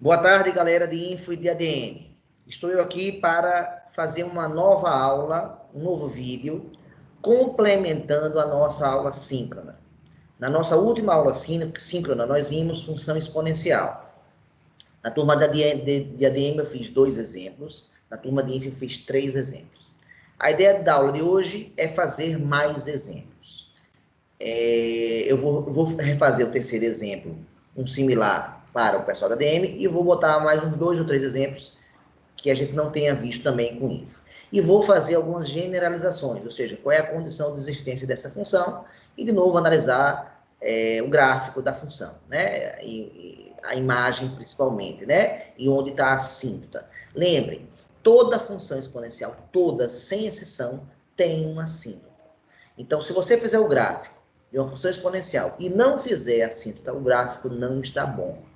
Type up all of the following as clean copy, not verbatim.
Boa tarde, galera de Info e de ADM. Estou eu aqui para fazer uma nova aula, um novo vídeo, complementando a nossa aula síncrona. Na nossa última aula síncrona, nós vimos função exponencial. Na turma de ADM eu fiz 2 exemplos, na turma de Info eu fiz 3 exemplos. A ideia da aula de hoje é fazer mais exemplos. Eu vou refazer o terceiro exemplo, um similar para o pessoal da ADM, e vou botar mais uns 2 ou 3 exemplos que a gente não tenha visto também com Info. E vou fazer algumas generalizações, ou seja, qual é a condição de existência dessa função, e de novo analisar o gráfico da função, né? E a imagem principalmente, né? E onde está a assíntota. Lembrem, toda função exponencial, toda, sem exceção, tem uma assíntota. Então, se você fizer o gráfico de uma função exponencial e não fizer a assíntota, o gráfico não está bom.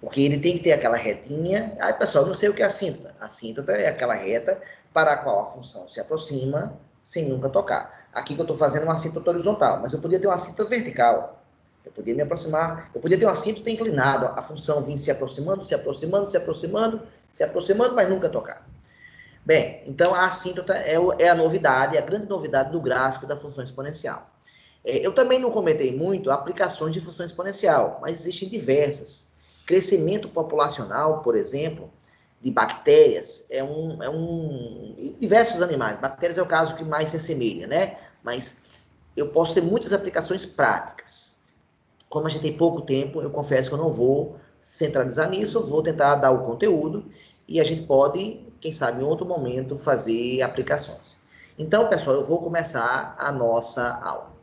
Porque ele tem que ter aquela retinha. Aí, pessoal, não sei o que é assíntota. A assíntota é aquela reta para a qual a função se aproxima sem nunca tocar. Aqui que eu estou fazendo uma assíntota horizontal, mas eu podia ter uma assíntota vertical. Eu podia me aproximar, eu podia ter uma assíntota inclinada, a função vir se aproximando, se aproximando, se aproximando, se aproximando, mas nunca tocar. Bem, então a assíntota é a novidade, é a grande novidade do gráfico da função exponencial. Eu também não comentei muito aplicações de função exponencial, mas existem diversas. Crescimento populacional, por exemplo, de bactérias, e diversos animais. Bactérias é o caso que mais se assemelha, né? Mas eu posso ter muitas aplicações práticas. Como a gente tem pouco tempo, eu confesso que eu não vou centralizar nisso, eu vou tentar dar o conteúdo e a gente pode, quem sabe, em outro momento, fazer aplicações. Então, pessoal, eu vou começar a nossa aula.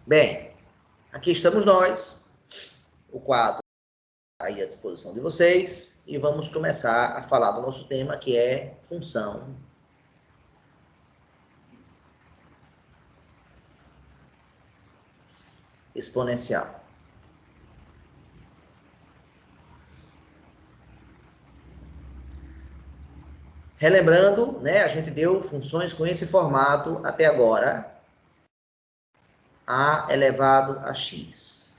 Bem, aqui estamos nós, o quadro aí à disposição de vocês, e vamos começar a falar do nosso tema, que é função exponencial. Relembrando, né, a gente deu funções com esse formato até agora, a elevado a x.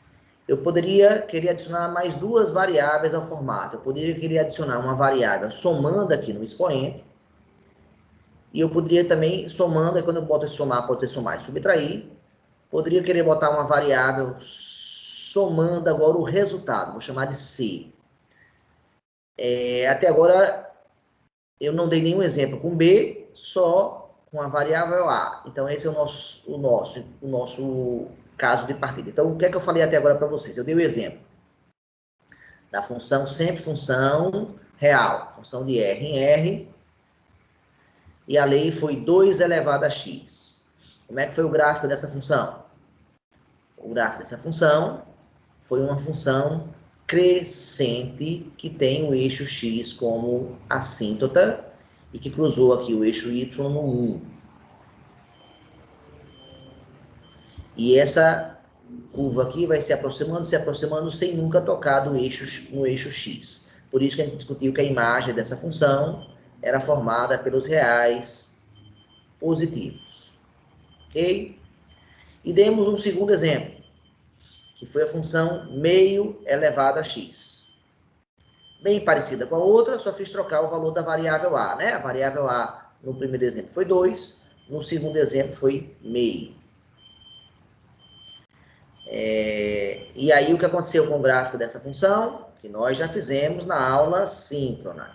Eu poderia querer adicionar mais 2 variáveis ao formato. Eu poderia querer adicionar uma variável somando aqui no expoente, e eu poderia também, somando, e quando eu boto somar, pode ser somar e subtrair, poderia querer botar uma variável somando agora o resultado, vou chamar de C. Até agora, eu não dei nenhum exemplo com B, só com a variável A. Então, esse é o nosso caso de partida. Então, o que é que eu falei até agora para vocês? Eu dei o exemplo da função, sempre função real, função de R em R, e a lei foi 2 elevado a x. Como é que foi o gráfico dessa função? O gráfico dessa função foi uma função crescente que tem o eixo x como assíntota e que cruzou aqui o eixo y no 1. E essa curva aqui vai se aproximando sem nunca tocar no eixo x. Por isso que a gente discutiu que a imagem dessa função era formada pelos reais positivos. Ok? E demos um segundo exemplo, que foi a função meio elevado a x. Bem parecida com a outra, só fiz trocar o valor da variável a, né? A variável a no primeiro exemplo foi 2, no segundo exemplo foi meio. E aí o que aconteceu com o gráfico dessa função? Que nós já fizemos na aula síncrona.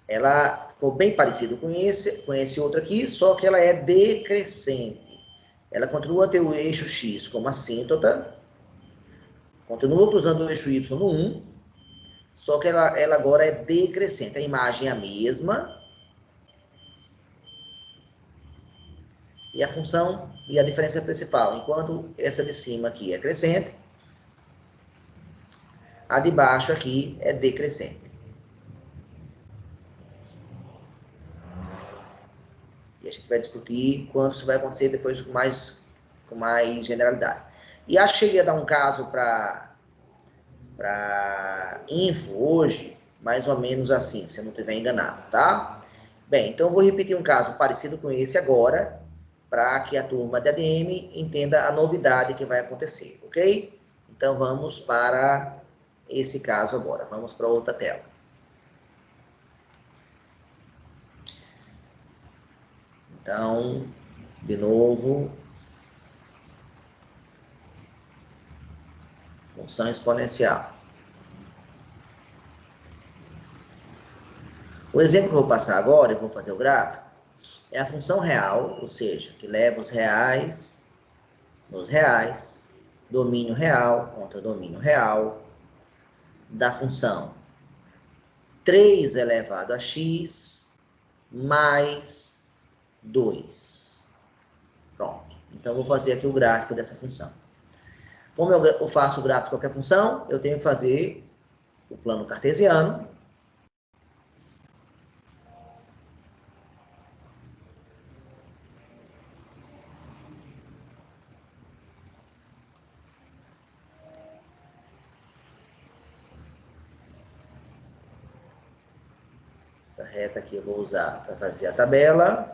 Ela ficou bem parecida com esse outro aqui, só que ela é decrescente. Ela continua a ter o eixo x como assíntota, continua cruzando o eixo y no 1, só que ela agora é decrescente. A imagem é a mesma, e a função, e a diferença principal, enquanto essa de cima aqui é crescente, a de baixo aqui é decrescente. E a gente vai discutir quando isso vai acontecer depois com mais generalidade. E acho que cheguei a dar um caso para info hoje, mais ou menos assim, se eu não estiver enganado, tá? Bem, então eu vou repetir um caso parecido com esse agora, para que a turma de ADM entenda a novidade que vai acontecer, ok? Então vamos para esse caso agora. Vamos para outra tela. Então, de novo, função exponencial. O exemplo que eu vou passar agora, eu vou fazer o gráfico, é a função real, ou seja, que leva os reais nos reais, domínio real contra domínio real, da função 3 elevado a x mais 2. Pronto. Então, eu vou fazer aqui o gráfico dessa função. Como eu faço o gráfico de qualquer função, eu tenho que fazer o plano cartesiano. Essa reta aqui eu vou usar para fazer a tabela.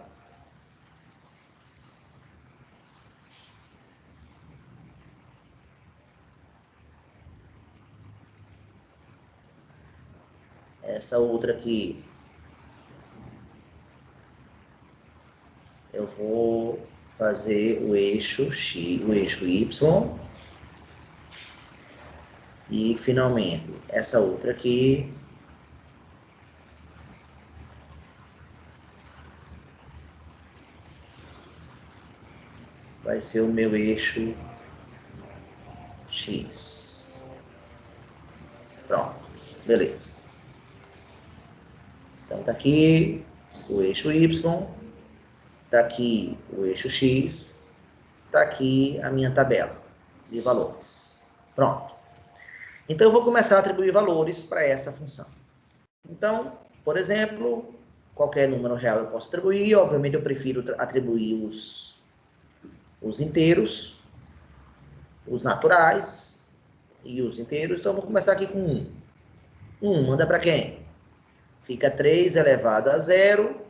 Essa outra aqui eu vou fazer o eixo X, o eixo Y. E, finalmente, essa outra aqui vai ser o meu eixo X. Pronto, beleza. Então, tá aqui o eixo Y, tá aqui o eixo X, tá aqui a minha tabela de valores. Pronto. Então, eu vou começar a atribuir valores para essa função. Então, por exemplo, qualquer número real eu posso atribuir. Obviamente, eu prefiro atribuir os inteiros, os naturais e os inteiros. Então, eu vou começar aqui com 1. 1 manda para quem? Fica 3 elevado a 0.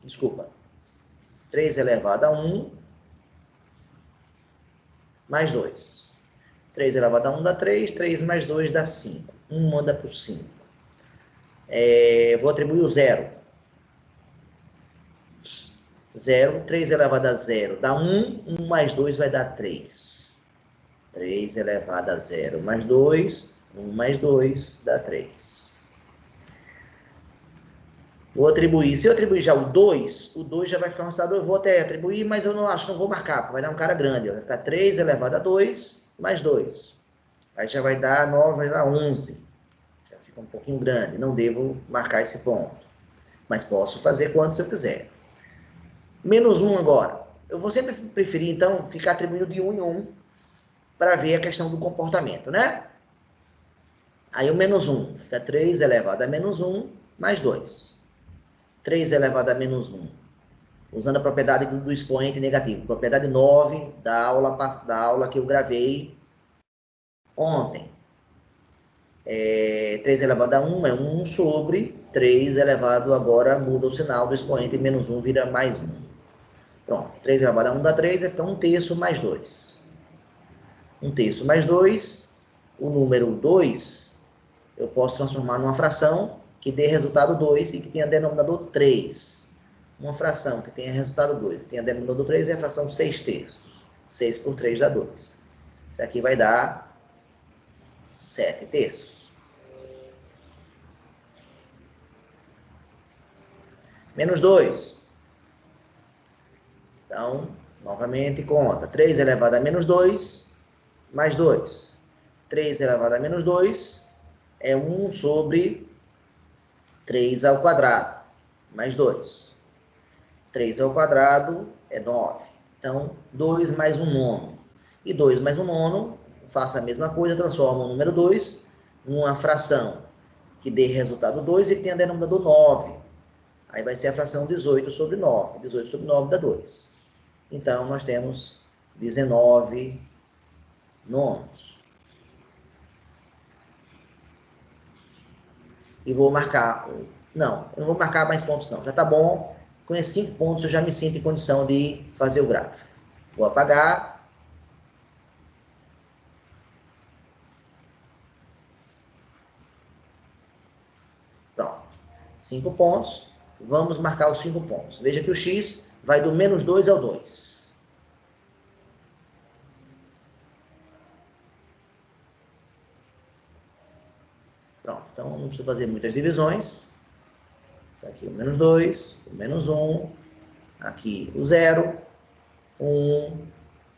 Desculpa. 3 elevado a 1 mais 2. 3 elevado a 1 dá 3. 3 mais 2 dá 5. 1 manda para o 5. Vou atribuir o 0. 0. 3 elevado a 0 dá 1. 1 mais 2 vai dar 3. 3 elevado a 0 mais 2. 1 mais 2 dá 3. Vou atribuir. Se eu atribuir já o 2 já vai ficar um estado. Eu vou até atribuir, mas eu não acho que não vou marcar, porque vai dar um cara grande. Vai ficar 3 elevado a 2 mais 2. Aí já vai dar 9, vai dar 11. Já fica um pouquinho grande. Não devo marcar esse ponto. Mas posso fazer quanto eu quiser. Menos 1 agora. Eu vou sempre preferir, então, ficar atribuindo de 1 em 1 para ver a questão do comportamento, né? Aí o menos 1 fica 3 elevado a menos 1 mais 2. 3 elevado a menos 1. Usando a propriedade do expoente negativo. Propriedade 9 da aula que eu gravei ontem. 3 elevado a 1 é 1 sobre 3 elevado, agora muda o sinal do expoente, menos 1 vira mais 1. Pronto, 3 elevado a 1 dá 3, vai ficar 1/3 mais 2. 1/3 mais 2, o número 2, eu posso transformar numa fração que dê resultado 2 e que tenha denominador 3. Uma fração que tenha resultado 2 e tenha denominador 3 é a fração 6/3. 6 por 3 dá 2. Isso aqui vai dar 7/3. Menos 2. Então, novamente, conta. 3 elevado a menos 2, mais 2. 3 elevado a menos 2 é 1 sobre 3 ao quadrado, mais 2. 3 ao quadrado é 9. Então, 2 mais 1 nono. E 2 mais 1 nono, faça a mesma coisa, transforma o número 2 numa fração que dê resultado 2 e que tenha denominador 9. Aí vai ser a fração 18 sobre 9. 18 sobre 9 dá 2. Então, nós temos 19 nonos. E vou marcar... Não, eu não vou marcar mais pontos não. Já está bom. Com esses 5 pontos eu já me sinto em condição de fazer o gráfico. Vou apagar. Pronto. 5 pontos. Vamos marcar os 5 pontos. Veja que o x vai do menos 2 ao 2. Pronto. Então, não precisa fazer muitas divisões. Aqui o menos 2, o menos 1. Aqui o 0, o 1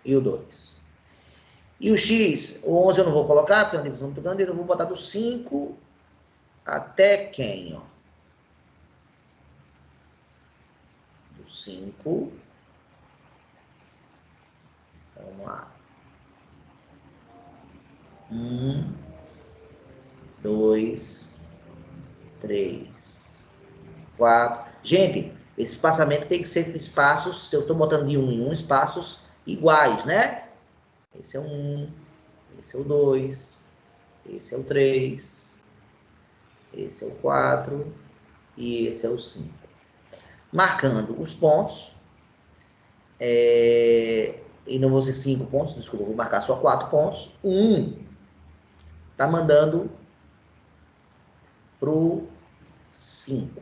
e o 2. E o x, o 11 eu não vou colocar, porque é uma divisão muito grande, eu vou botar do 5 até quem? Ó? Do 5. Então, vamos lá. 1, 2, 3, 4. Gente, esse espaçamento tem que ser espaços, se eu estou botando de 1 em 1, espaços iguais, né? Esse é o 1, esse é o 2, esse é o 3, esse é o 4 e esse é o 5. Marcando os pontos, e não vou ser 5 pontos, desculpa, vou marcar só 4 pontos. O 1 está mandando para o 5.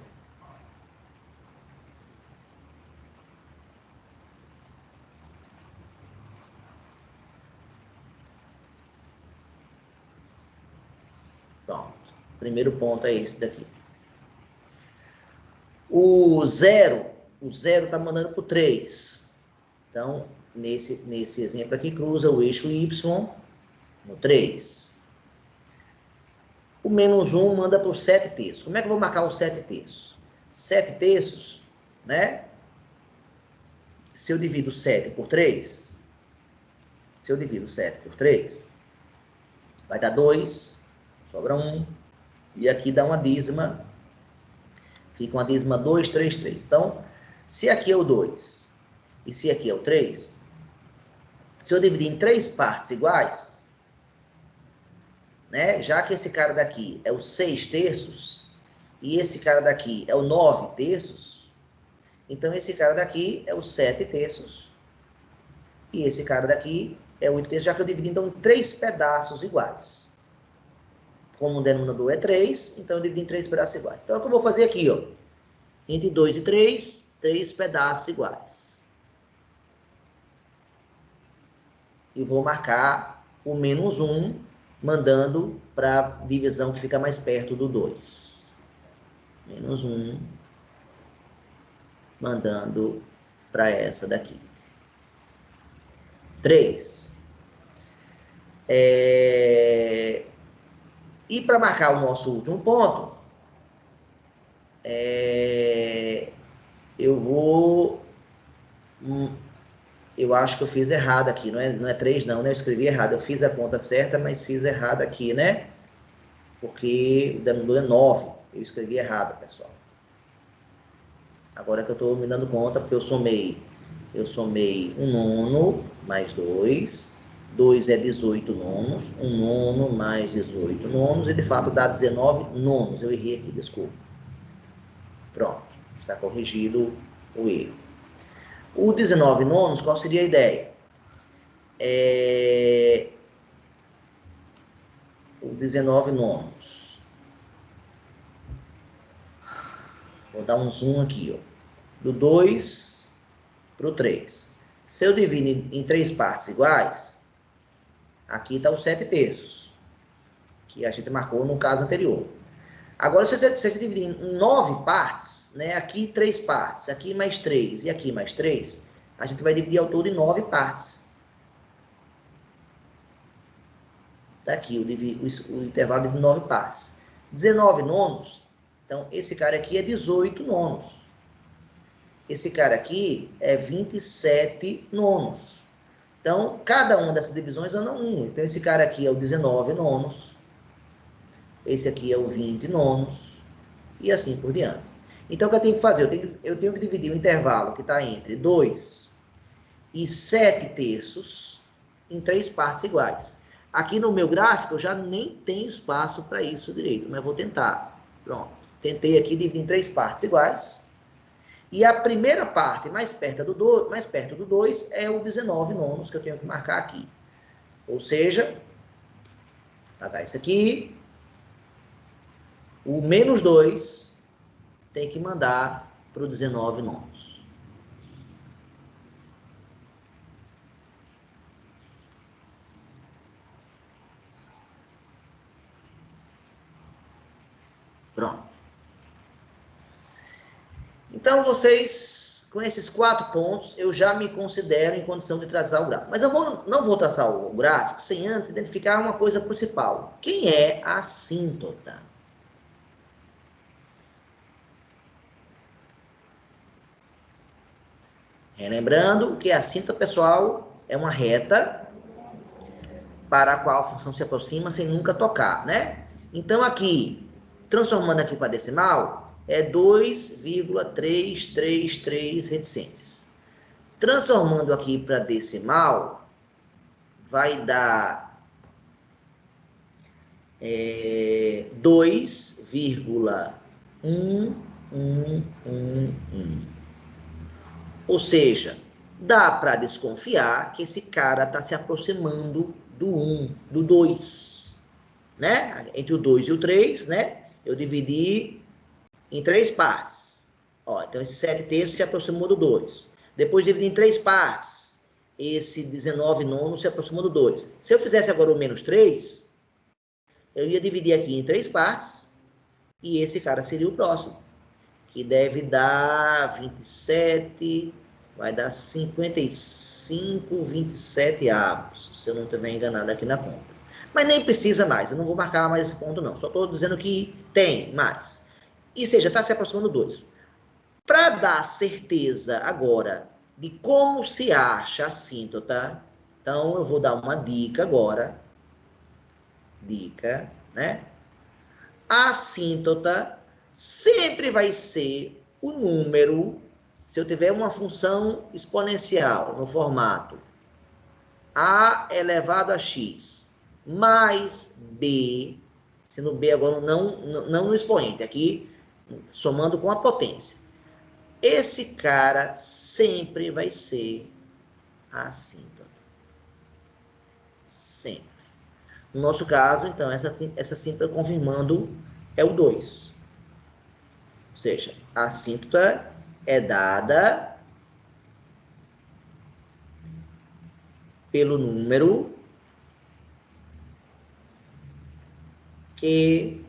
Pronto. O primeiro ponto é esse daqui. O 0 está mandando para o 3. Então, nesse exemplo aqui, cruza o eixo Y no 3. O menos 1 manda para o 7 terços. Como é que eu vou marcar o 7 terços? 7 terços, né? Se eu divido 7 por 3, vai dar 2, sobra 1, e aqui dá uma dízima, fica uma dízima 2, 3, 3. Então, se aqui é o 2 e se aqui é o 3, se eu dividir em 3 partes iguais, né, já que esse cara daqui é o 6 terços e esse cara daqui é o 9 terços, então esse cara daqui é o 7 terços e esse cara daqui é o 8 terços, já que eu dividi então em 3 pedaços iguais. Como o denominador é 3, então eu dividi em 3 pedaços iguais. Então, o que eu vou fazer aqui, ó, entre 2 e 3, 3 pedaços iguais. E vou marcar o menos 1, mandando para a divisão que fica mais perto do 2. Menos 1, mandando para essa daqui. 3. E para marcar o nosso último ponto, eu vou... Eu acho que eu fiz errado aqui, não é 3 não, né? Eu escrevi errado, eu fiz a conta certa, mas fiz errado aqui, né? Porque o denominador é 9, eu escrevi errado, pessoal. Agora que eu estou me dando conta, porque eu somei 1 nono mais 2, 2 é 18 nonos, 1 nono mais 18 nonos, e de fato dá 19 nonos, eu errei aqui, desculpa. Pronto, está corrigido o erro. O 19 nonos, qual seria a ideia? O 19 nonos. Vou dar um zoom aqui, ó. Do 2 para o 3. Se eu dividir em 3 partes iguais, aqui está o 7 terços, que a gente marcou no caso anterior. Agora, se você dividir em 9 partes, né? Aqui 3 partes, aqui mais 3 e aqui mais 3, a gente vai dividir ao todo em 9 partes. Daqui, o intervalo de 9 partes. 19 nonos, então esse cara aqui é 18 nonos. Esse cara aqui é 27 nonos. Então, cada uma dessas divisões anda 1. Então, esse cara aqui é o 19 nonos. Esse aqui é o 20 nonos. E assim por diante. Então, o que eu tenho que fazer? Eu tenho que dividir o intervalo que está entre 2 e 7/3 em 3 partes iguais. Aqui no meu gráfico, eu já nem tenho espaço para isso direito, mas vou tentar. Pronto. Tentei aqui dividir em 3 partes iguais. E a primeira parte, mais perto do 2, é o 19 nonos que eu tenho que marcar aqui. Ou seja, apagar isso aqui. O menos 2 tem que mandar para o 19 nonos. Pronto. Então, vocês, com esses 4 pontos, eu já me considero em condição de traçar o gráfico. Mas eu não vou traçar o gráfico sem antes identificar uma coisa principal. Quem é a assíntota? Relembrando que a assíntota, pessoal, é uma reta para a qual a função se aproxima sem nunca tocar, né? Então, aqui, transformando aqui para decimal, é 2,333 reticências. Transformando aqui para decimal, vai dar 2,1111. Ou seja, dá para desconfiar que esse cara está se aproximando do 1, do 2, né? Entre o 2 e o 3, né? Eu dividi em 3 partes. Ó, então, esse 7/3 se aproximou do 2. Depois, dividi em 3 partes. Esse 19 nono se aproximou do 2. Se eu fizesse agora o menos 3, eu ia dividir aqui em 3 partes. E esse cara seria o próximo. Que deve dar 27... Vai dar 55, 27 avos, se eu não estiver enganado aqui na conta. Mas nem precisa mais, eu não vou marcar mais esse ponto não. Só estou dizendo que tem mais. E seja, está se aproximando 2. Para dar certeza agora de como se acha a assíntota, então eu vou dar uma dica agora. Dica, né? A assíntota sempre vai ser o número. Se eu tiver uma função exponencial no formato a elevado a x mais b, sendo b agora não no expoente, aqui somando com a potência, esse cara sempre vai ser a assíntota. Sempre. No nosso caso, então, essa assíntota confirmando é o 2. Ou seja, a assíntota é dada pelo número que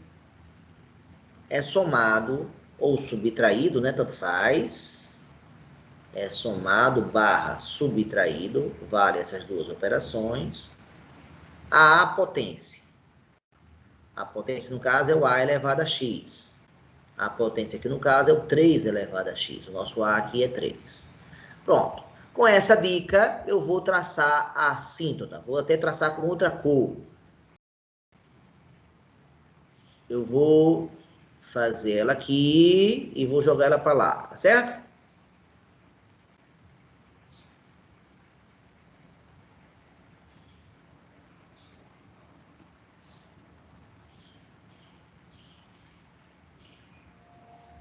é somado ou subtraído, né? Tanto faz. É somado barra subtraído, vale essas duas operações, a potência. A potência, no caso, é o a elevado a x. A potência aqui, no caso, é o 3 elevado a x. O nosso a aqui é 3. Pronto. Com essa dica, eu vou traçar a assíntota. Vou até traçar com outra cor. Eu vou fazer ela aqui e vou jogar ela para lá, tá certo?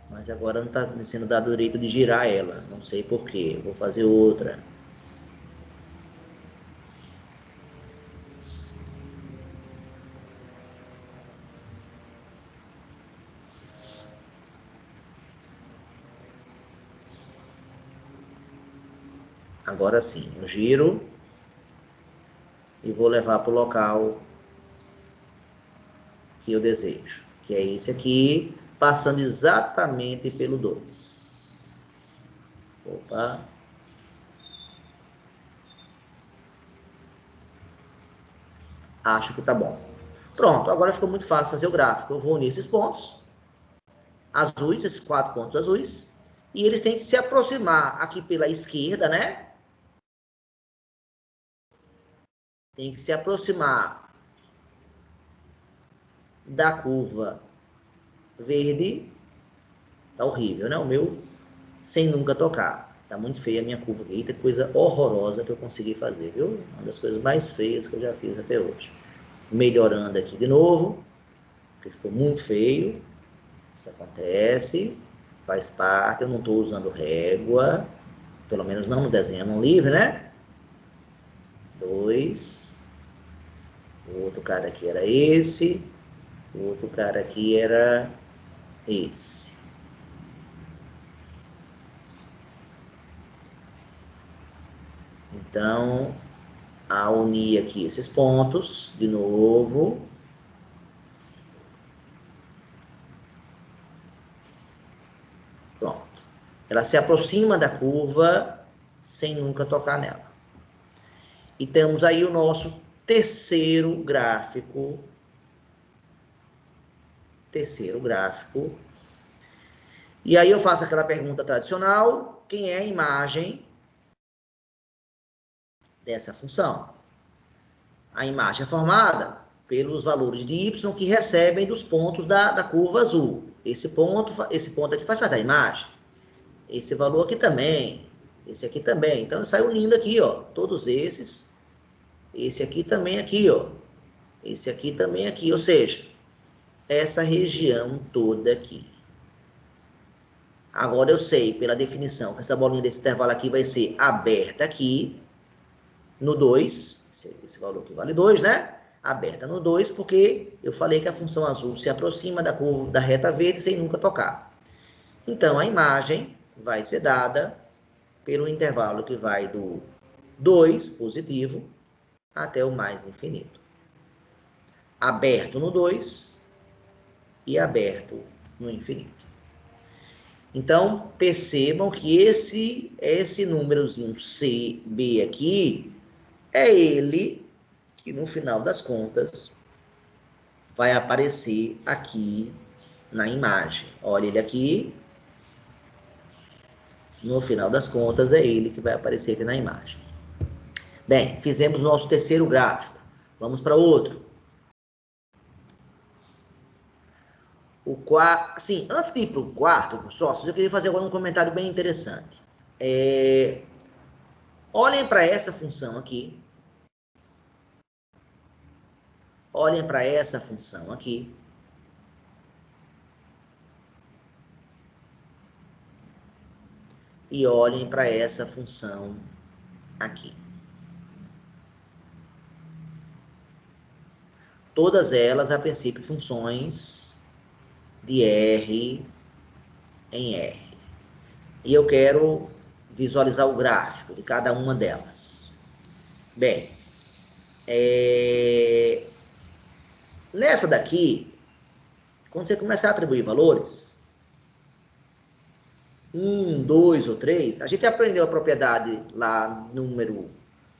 Mas agora não está me sendo dado o direito de girar ela. Não sei porquê. Vou fazer outra. Agora sim, eu giro e vou levar para o local que eu desejo. Que é esse aqui, passando exatamente pelo 2. Opa. Acho que tá bom. Pronto, agora ficou muito fácil fazer o gráfico. Eu vou unir esses pontos azuis, esses 4 pontos azuis, e eles têm que se aproximar aqui pela esquerda, né? Tem que se aproximar da curva verde. Tá horrível, né? O meu, sem nunca tocar. Tá muito feia a minha curva aqui. Eita, coisa horrorosa que eu consegui fazer, viu? Uma das coisas mais feias que eu já fiz até hoje. Melhorando aqui de novo, porque ficou muito feio. Isso acontece, faz parte. Eu não estou usando régua, pelo menos não no desenho à mão livre, né? 2. O outro cara aqui era esse. O outro cara aqui era esse. Então, a unir aqui esses pontos, de novo. Pronto. Ela se aproxima da curva sem nunca tocar nela. E temos aí o nosso terceiro gráfico. E aí eu faço aquela pergunta tradicional: quem é a imagem dessa função? A imagem é formada pelos valores de y que recebem dos pontos da curva azul. Esse ponto aqui faz parte da imagem. Esse valor aqui também. Esse aqui também. Então, eu saio unindo aqui, ó, todos esses. Esse aqui também aqui, ó. Esse aqui também aqui. Ou seja, essa região toda aqui. Agora eu sei, pela definição, que essa bolinha desse intervalo aqui vai ser aberta aqui, no 2. Esse valor aqui vale 2, né? Aberta no 2, porque eu falei que a função azul se aproxima da curva da reta verde sem nunca tocar. Então, a imagem vai ser dada pelo intervalo que vai do 2, positivo, até o mais infinito. Aberto no 2 e aberto no infinito. Então, percebam que esse númerozinho CB aqui é ele que, no final das contas, vai aparecer aqui na imagem. Olha ele aqui. No final das contas, é ele que vai aparecer aqui na imagem. Bem, fizemos nosso terceiro gráfico. Vamos para outro. Sim, antes de ir para o quarto, sócios, eu queria fazer agora um comentário bem interessante. Olhem para essa função aqui. Olhem para essa função aqui. E olhem para essa função aqui. Todas elas, a princípio, funções de R em R. E eu quero visualizar o gráfico de cada uma delas. Bem, nessa daqui, quando você começar a atribuir valores, 1, 2 ou 3, a gente aprendeu a propriedade lá, número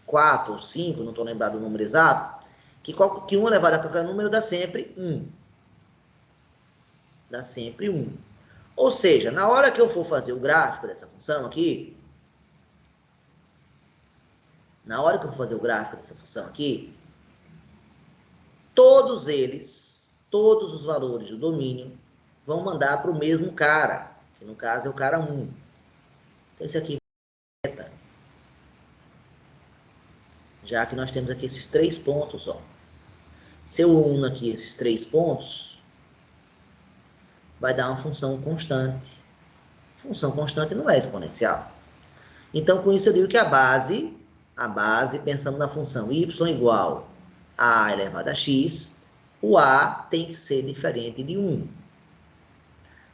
4 ou 5, não estou lembrado do número exato, que 1 elevado a qualquer número dá sempre 1. Dá sempre 1. Ou seja, na hora que eu for fazer o gráfico dessa função aqui, todos os valores do domínio vão mandar para o mesmo cara, que no caso é o cara 1. Então, esse aqui é beta. Já que nós temos aqui esses 3 pontos, ó. Se eu uno aqui esses 3 pontos, vai dar uma função constante. Função constante não é exponencial. Então, com isso eu digo que a base, pensando na função y igual a elevado a x, o a tem que ser diferente de 1.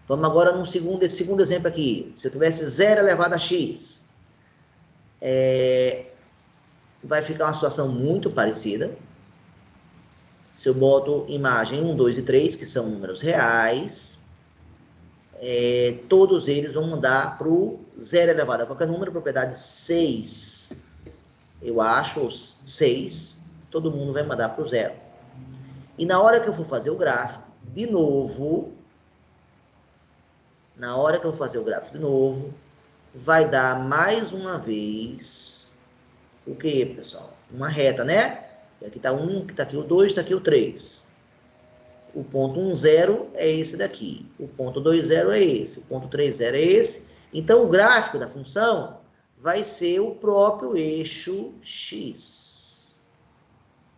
Vamos agora nesse segundo exemplo aqui. Se eu tivesse 0 elevado a x, vai ficar uma situação muito parecida. Se eu boto imagem 1, 2 e 3, que são números reais, todos eles vão mandar para o 0 elevado a qualquer número, propriedade 6. Eu acho 6, todo mundo vai mandar para o 0. E na hora que eu for fazer o gráfico, de novo, vai dar mais uma vez o que, pessoal? Uma reta, né? E aqui está 1, aqui está aqui o 2, está aqui o 3. O ponto 1, 0 é esse daqui. O ponto 2, 0 é esse. O ponto 3, 0 é esse. Então, o gráfico da função vai ser o próprio eixo x.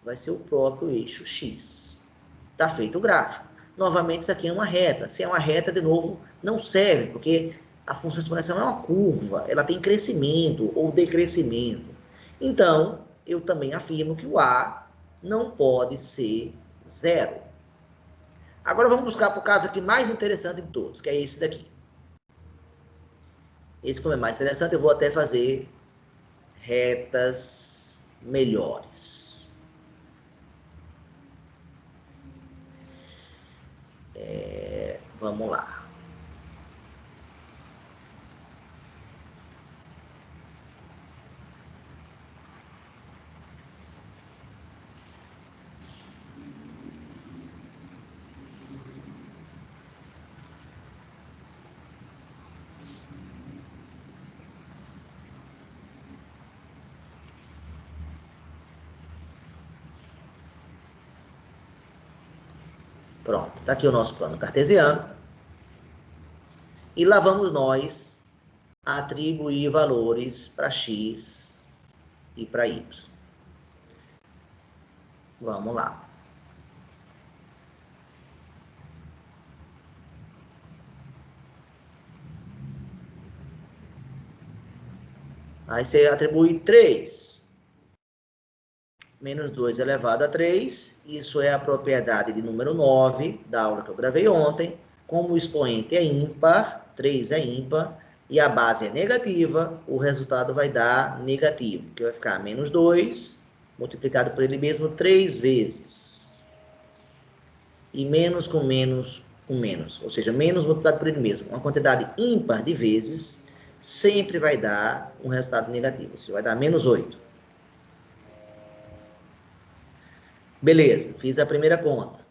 Vai ser o próprio eixo x. Está feito o gráfico. Novamente, isso aqui é uma reta. Se é uma reta, de novo, não serve, porque a função exponencial é uma curva. Ela tem crescimento ou decrescimento. Então, eu também afirmo que o a não pode ser 0. Agora vamos buscar para o caso aqui mais interessante de todos, que é esse daqui. Esse, como é mais interessante, eu vou até fazer retas melhores. Vamos lá. Pronto, está aqui o nosso plano cartesiano. E lá vamos nós atribuir valores para x e para y. Vamos lá. Aí você atribui 3. Menos 2 elevado a 3. Isso é a propriedade de número 9 da aula que eu gravei ontem. Como o expoente é ímpar, 3 é ímpar, e a base é negativa, o resultado vai dar negativo, que vai ficar menos 2, multiplicado por ele mesmo 3 vezes. E menos com menos com menos, ou seja, menos multiplicado por ele mesmo. Uma quantidade ímpar de vezes sempre vai dar um resultado negativo, ou seja, vai dar menos 8. Beleza, fiz a primeira conta.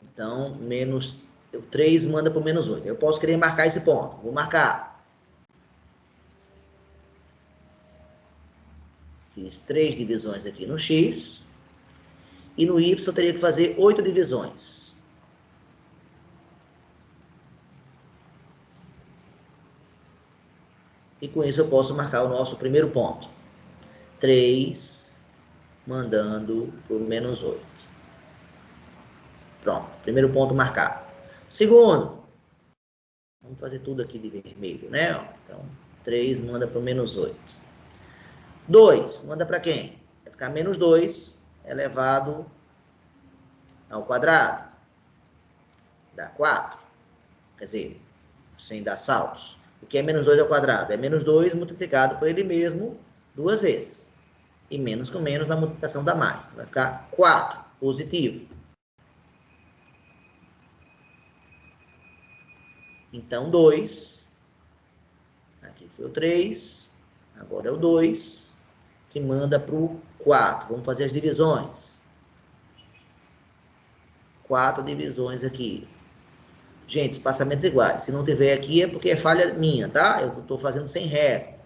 Então, menos 3 manda para o menos 8. Eu posso querer marcar esse ponto. Vou marcar. Fiz 3 divisões aqui no x. E no y eu teria que fazer 8 divisões. E com isso eu posso marcar o nosso primeiro ponto. 3 mandando para o menos 8. Pronto, primeiro ponto marcado. Segundo, vamos fazer tudo aqui de vermelho, né? Então, 3 manda para o menos 8. 2 manda para quem? Vai ficar menos 2 elevado ao quadrado. Dá 4. Quer dizer, sem dar saltos. O que é menos 2 ao quadrado? É menos 2 multiplicado por ele mesmo 2 vezes. E menos com menos na multiplicação dá mais. Vai ficar 4 positivo. Então, 2. Aqui foi o 3. Agora é o 2. Que manda para o 4. Vamos fazer as divisões. 4 divisões aqui. Gente, espaçamentos iguais. Se não tiver aqui é porque é falha minha, tá? Eu estou fazendo sem ré.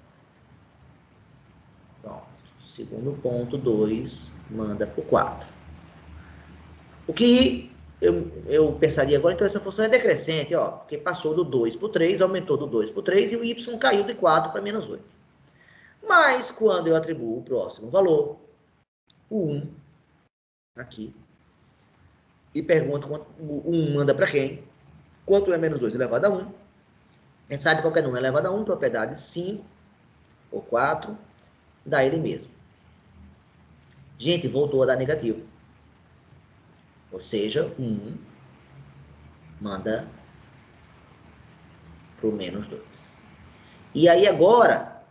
Pronto. Segundo ponto, 2 manda para o 4. O que eu pensaria agora, então essa função é decrescente, ó, porque passou do 2 para o 3, aumentou do 2 para o 3 e o y caiu de 4 para menos 8. Mas quando eu atribuo o próximo valor, o 1, aqui, e pergunto quanto o 1 manda para quem? Quanto é menos 2 elevado a 1? A gente sabe qual é número elevado a 1, propriedade 5 ou 4, dá ele mesmo. Gente, voltou a dar negativo. Ou seja, 1 manda para o menos 2. E aí agora,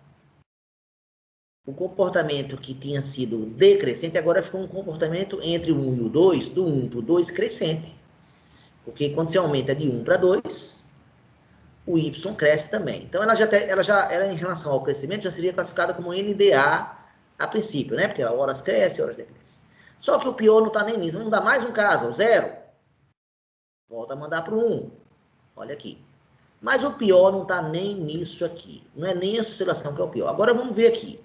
o comportamento que tinha sido decrescente, agora ficou um comportamento entre o 1 e o 2, do 1 para o 2 crescente. Porque quando você aumenta de 1 para 2, o y cresce também. Então, ela em relação ao crescimento, já seria classificada como NDA a princípio, né? Porque horas cresce, horas decresce. Só que o pior não está nem nisso. Vamos dar mais um caso, o 0. Volta a mandar para o 1. Olha aqui. Mas o pior não está nem nisso aqui. Não é nem essa oscilação que é o pior. Agora vamos ver aqui.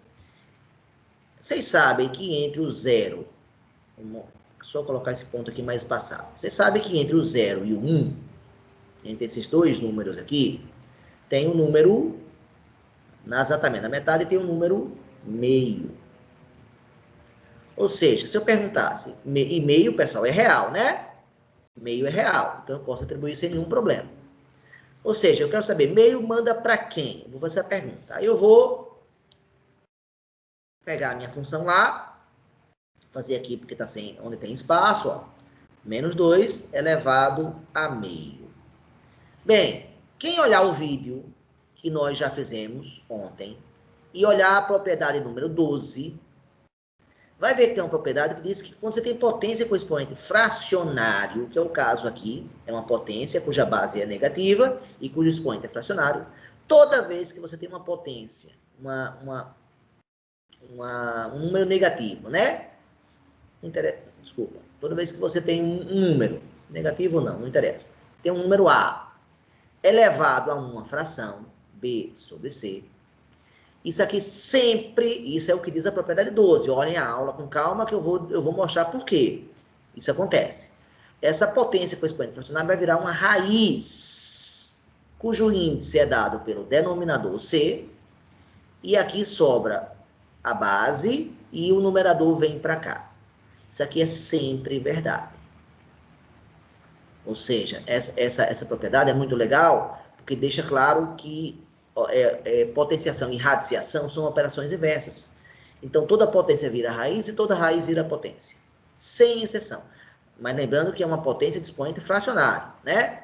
Vocês sabem que entre o 0, Só colocar esse ponto aqui mais espaçado. Você sabe que entre o 0 e o 1, entre esses dois números aqui, tem um número, exatamente na metade tem um número meio. Ou seja, se eu perguntasse, e meio, pessoal, é real, né? Meio é real, então eu posso atribuir sem nenhum problema. Ou seja, eu quero saber, meio manda para quem? Eu vou fazer a pergunta. Aí eu vou pegar a minha função lá, fazer aqui porque está sem, onde tem espaço, ó. Menos 2 elevado a meio. Bem, quem olhar o vídeo que nós já fizemos ontem e olhar a propriedade número 12, vai ver que tem uma propriedade que diz que quando você tem potência com expoente fracionário, que é o caso aqui, é uma potência cuja base é negativa e cujo expoente é fracionário, toda vez que você tem uma potência, um número negativo, né? Desculpa. Toda vez que você tem um número, negativo ou não, não interessa. Tem um número A elevado a uma fração, B sobre C. Isso aqui sempre, isso é o que diz a propriedade 12. Olhem a aula com calma que eu vou mostrar por quê isso acontece. Essa potência com expoente fracionário vai virar uma raiz, cujo índice é dado pelo denominador C, e aqui sobra a base e o numerador vem para cá. Isso aqui é sempre verdade. Ou seja, essa propriedade é muito legal, porque deixa claro que potenciação e radiciação são operações inversas. Então, toda potência vira raiz e toda raiz vira potência. Sem exceção. Mas lembrando que é uma potência de expoente fracionário, né?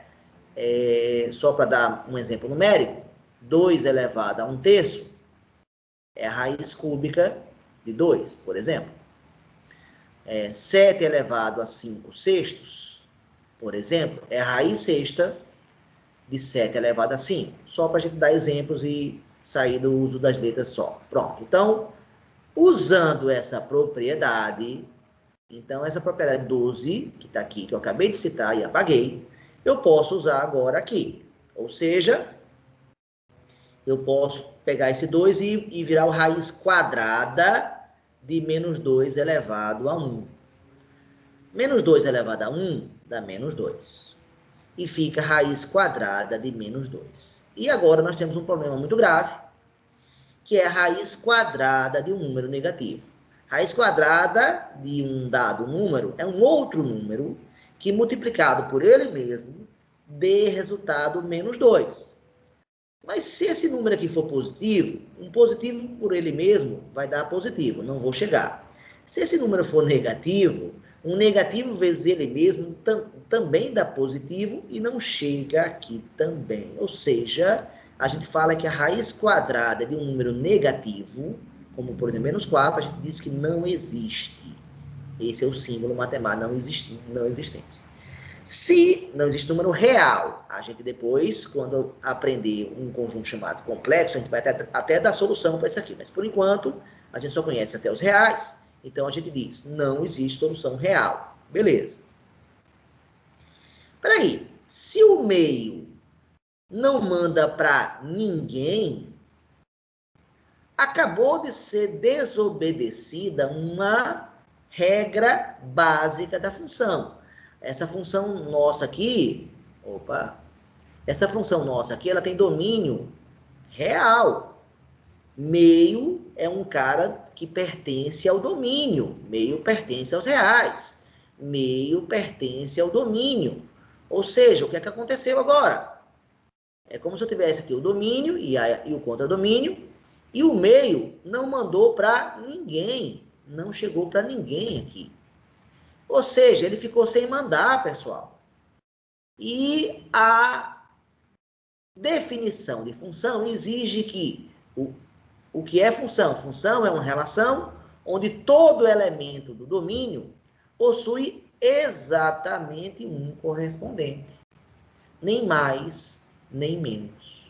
Só para dar um exemplo numérico, 2 elevado a 1/3 é a raiz cúbica de 2, por exemplo. 7 elevado a 5/6, por exemplo, é a raiz sexta de 7 elevado a 5. Só para a gente dar exemplos e sair do uso das letras só. Pronto. Então, usando essa propriedade, então essa propriedade 12, que está aqui, que eu acabei de citar e apaguei, eu posso usar agora aqui. Ou seja, eu posso pegar esse 2 e virar o raiz quadrada de menos 2 elevado a 1. Menos 2 elevado a 1 dá menos 2. E fica raiz quadrada de menos 2. E agora nós temos um problema muito grave, que é a raiz quadrada de um número negativo. Raiz quadrada de um dado número é um outro número que, multiplicado por ele mesmo, dê resultado menos 2. Mas se esse número aqui for positivo, um positivo por ele mesmo vai dar positivo, não vou chegar. Se esse número for negativo, um negativo vezes ele mesmo também dá positivo e não chega aqui também. Ou seja, a gente fala que a raiz quadrada de um número negativo, como por exemplo menos 4, a gente diz que não existe. Esse é o símbolo matemático, não existência. Se não existe número real, a gente depois, quando aprender um conjunto chamado complexo, a gente vai até dar solução para isso aqui. Mas por enquanto, a gente só conhece até os reais. Então, a gente diz, não existe solução real. Beleza. Peraí, se o meio não manda para ninguém, acabou de ser desobedecida uma regra básica da função. Essa função nossa aqui, essa função nossa aqui, ela tem domínio real. Meio é um cara que pertence ao domínio. Meio pertence aos reais. Meio pertence ao domínio. Ou seja, o que é que aconteceu agora? É como se eu tivesse aqui o domínio e o contradomínio, e o meio não mandou para ninguém. Não chegou para ninguém aqui. Ou seja, ele ficou sem mandar, pessoal. E a definição de função exige que o que é função? Função é uma relação onde todo elemento do domínio possui exatamente um correspondente. Nem mais, nem menos.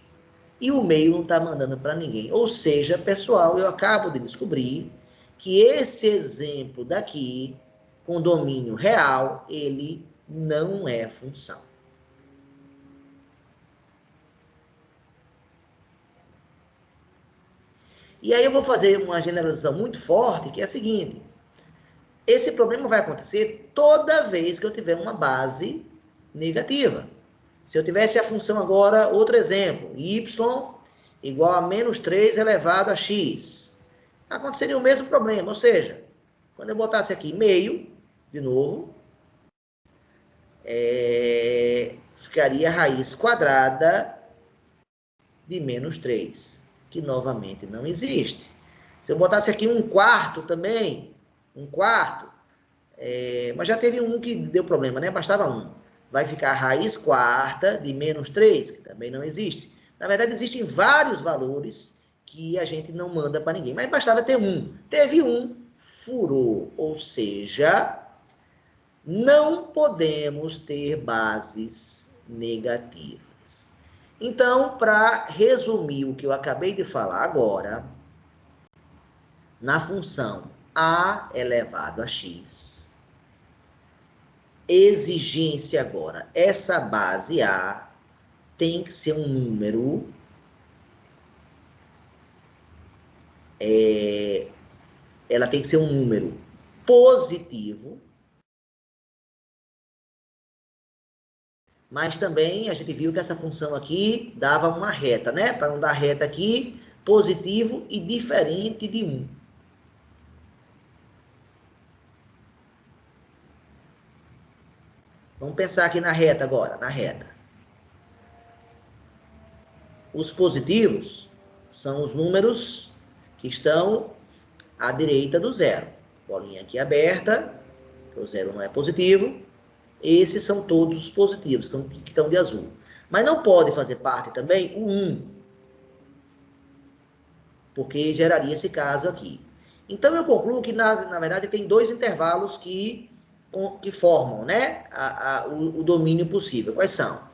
E o meio não está mandando para ninguém. Ou seja, pessoal, eu acabo de descobrir que esse exemplo daqui, com domínio real, ele não é função. E aí eu vou fazer uma generalização muito forte, que é a seguinte. esse problema vai acontecer toda vez que eu tiver uma base negativa. Se eu tivesse a função agora, outro exemplo, y igual a menos 3 elevado a x, aconteceria o mesmo problema, ou seja, quando eu botasse aqui meio, de novo, ficaria a raiz quadrada de menos 3, que novamente não existe. Se eu botasse aqui 1/4 também, 1/4, mas já teve um que deu problema, né? Bastava 1. Vai ficar a raiz quarta de menos 3, que também não existe. Na verdade, existem vários valores que a gente não manda para ninguém, mas bastava ter um. Teve um, furou, ou seja, não podemos ter bases negativas. Então, para resumir o que eu acabei de falar agora, na função a elevado a x, exigência agora, essa base a tem que ser um número ela tem que ser um número positivo, mas também a gente viu que essa função aqui dava uma reta, né? Para não dar reta aqui, positivo e diferente de 1. Vamos pensar aqui na reta agora, na reta. Os positivos são os números que estão à direita do zero. Bolinha aqui aberta, que o zero não é positivo. Esses são todos os positivos, que estão de azul. Mas não pode fazer parte também o 1, porque geraria esse caso aqui. Então, eu concluo que, na verdade, tem dois intervalos que formam, né, o domínio possível. Quais são?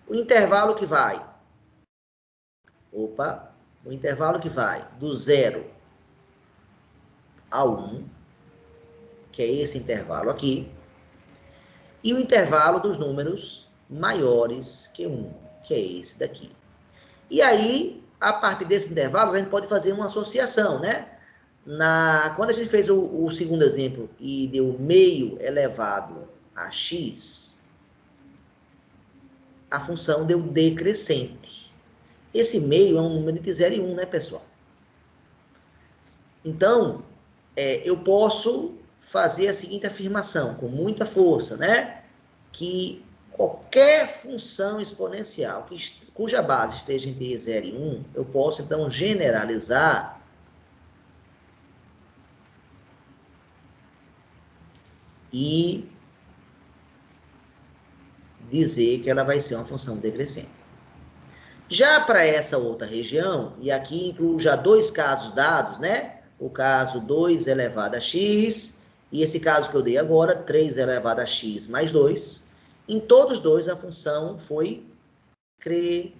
O intervalo que vai... o intervalo que vai do 0 ao 1, que é esse intervalo aqui, e o intervalo dos números maiores que 1, que é esse daqui. E aí, a partir desse intervalo, a gente pode fazer uma associação, né? Quando a gente fez o segundo exemplo e deu meio elevado a x, a função deu decrescente. Esse meio é um número entre 0 e 1, né, pessoal? Então, eu posso fazer a seguinte afirmação, com muita força, né? Que qualquer função exponencial cuja base esteja entre 0 e 1, eu posso, então, generalizar e dizer que ela vai ser uma função decrescente. Já para essa outra região, e aqui incluo já dois casos dados, né? O caso 2 elevado a x, e esse caso que eu dei agora, 3 elevado a x mais 2. Em todos os dois, a função foi crescente.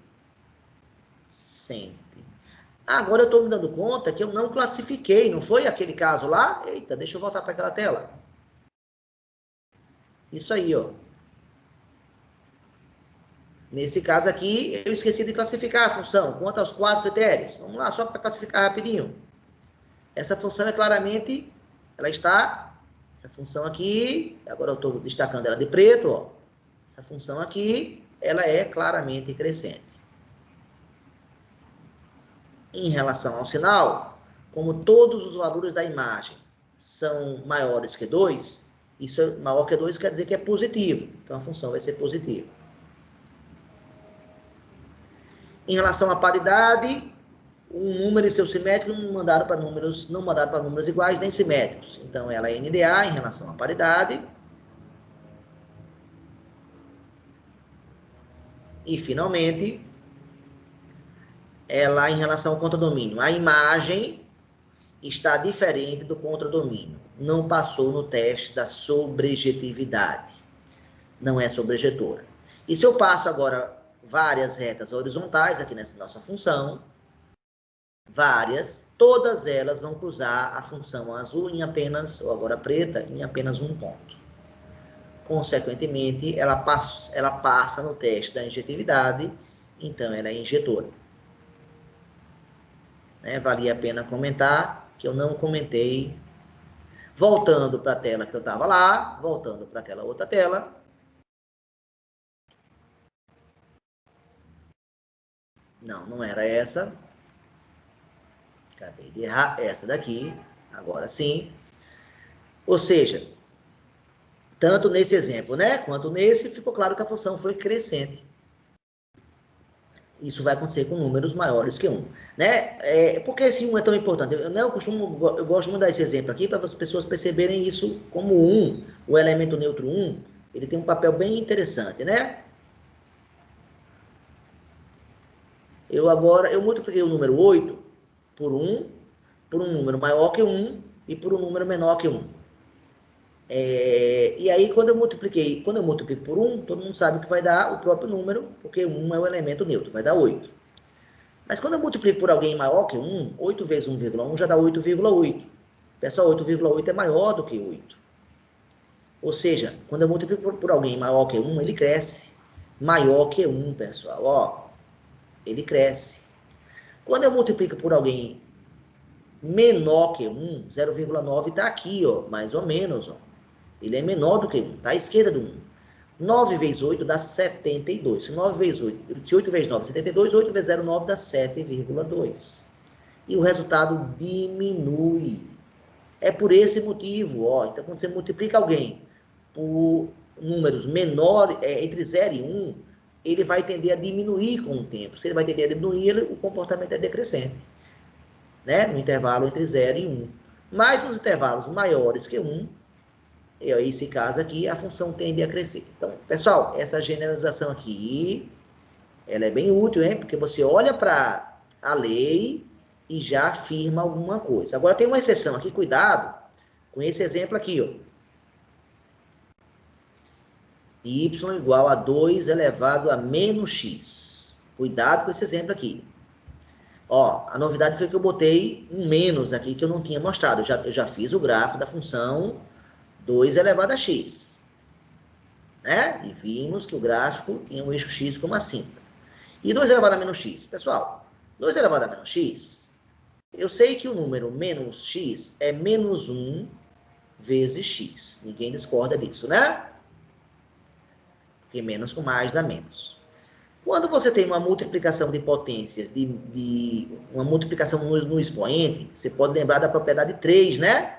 Agora eu estou me dando conta que eu não classifiquei, não foi aquele caso lá? Eita, deixa eu voltar para aquela tela. Isso aí, ó. Nesse caso aqui, eu esqueci de classificar a função, quanto aos 4 critérios. Vamos lá, só para classificar rapidinho. Essa função é claramente, essa função aqui, agora eu estou destacando ela de preto, ó. Essa função aqui, ela é claramente crescente. Em relação ao sinal, como todos os valores da imagem são maiores que 2, isso é maior que 2 quer dizer que é positivo. Então, a função vai ser positiva. Em relação à paridade, um número e seu simétrico não mandaram para números iguais nem simétricos. Então, ela é NDA em relação à paridade. E, finalmente, ela em relação ao contradomínio. A imagem está diferente do contradomínio. Não passou no teste da sobrejetividade. Não é sobrejetora. E se eu passo agora várias retas horizontais aqui nessa nossa função, todas elas vão cruzar a função azul em apenas, ou agora preta, em apenas um ponto. Consequentemente, ela passa no teste da injetividade, então ela é injetora. Valia a pena comentar, que eu não comentei. Voltando para a tela que eu estava lá, voltando para aquela outra tela. Não, não era essa. Acabei de errar. Essa daqui. Agora sim. Ou seja, tanto nesse exemplo, né, quanto nesse, ficou claro que a função foi crescente. Isso vai acontecer com números maiores que 1. Né? Por que esse 1 é tão importante? Eu gosto muito de dar esse exemplo aqui para as pessoas perceberem isso como 1, o elemento neutro 1, ele tem um papel bem interessante, né? Eu multipliquei o número 8 por 1, por um número maior que 1 e por um número menor que 1. E aí, quando eu multiplico por 1, todo mundo sabe que vai dar o próprio número, porque 1 é o elemento neutro, vai dar 8. Mas quando eu multiplico por alguém maior que 1, 8 vezes 1,1 já dá 8,8. Pessoal, 8,8 é maior do que 8. Ou seja, quando eu multiplico por alguém maior que 1, ele cresce. Maior que 1, pessoal, ó, ele cresce. Quando eu multiplico por alguém menor que 1, 0,9 está aqui, ó, mais ou menos, ó. Ele é menor do que 1, está à esquerda do 1. 9 vezes 8 dá 72. Se 8 vezes 9 é 72, 8 vezes 0,9 dá 7,2. E o resultado diminui. É por esse motivo, ó. Então, quando você multiplica alguém por números menores, entre 0 e 1, ele vai tender a diminuir com o tempo. Se ele vai tender a diminuir, o comportamento é decrescente, né? No intervalo entre 0 e 1. Mas nos intervalos maiores que 1, esse caso aqui, a função tende a crescer. Então, pessoal, essa generalização aqui, ela é bem útil, hein? Porque você olha para a lei e já afirma alguma coisa. Agora, tem uma exceção aqui, cuidado com esse exemplo aqui, ó. Y igual a 2 elevado a menos x. Cuidado com esse exemplo aqui. Ó, a novidade foi que eu botei um menos aqui que eu não tinha mostrado. Eu já fiz o gráfico da função 2 elevado a x. Né? E vimos que o gráfico tinha um eixo x como assim. E 2 elevado a menos x? Pessoal, 2 elevado a menos x, eu sei que o número menos x é menos 1 vezes x. Ninguém discorda disso, né? Porque menos com mais dá menos. Quando você tem uma multiplicação de potências, uma multiplicação no expoente, você pode lembrar da propriedade 3, né?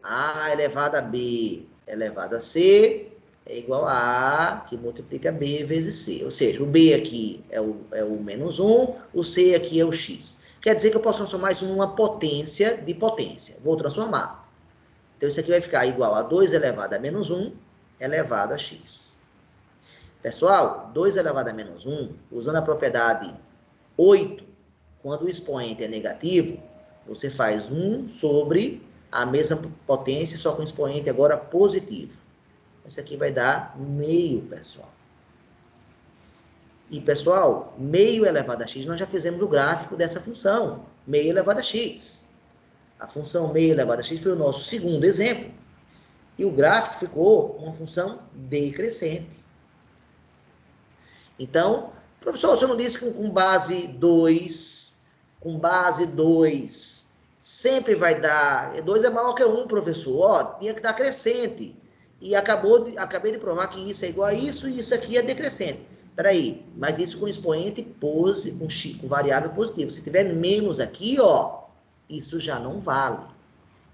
A elevado a B elevado a C é igual a A, que multiplica B vezes C. Ou seja, o B aqui é o menos 1, o C aqui é o x. Quer dizer que eu posso transformar isso numa potência de potência. Vou transformar. Então, isso aqui vai ficar igual a 2 elevado a menos 1 elevado a x. Pessoal, 2 elevado a menos 1, usando a propriedade 8, quando o expoente é negativo, você faz 1 sobre a mesma potência, só com o expoente agora positivo. Isso aqui vai dar meio, pessoal. E, pessoal, meio elevado a x, nós já fizemos o gráfico dessa função, meio elevado a x. A função meio elevado a x foi o nosso segundo exemplo. E o gráfico ficou uma função decrescente. Então, professor, você não disse que com base 2, sempre vai dar, 2 é maior que 1, professor, ó, tinha que dar crescente. E acabei de provar que isso é igual a isso e isso aqui é decrescente. Peraí, mas isso com expoente com variável positivo. Se tiver menos aqui, ó, isso já não vale.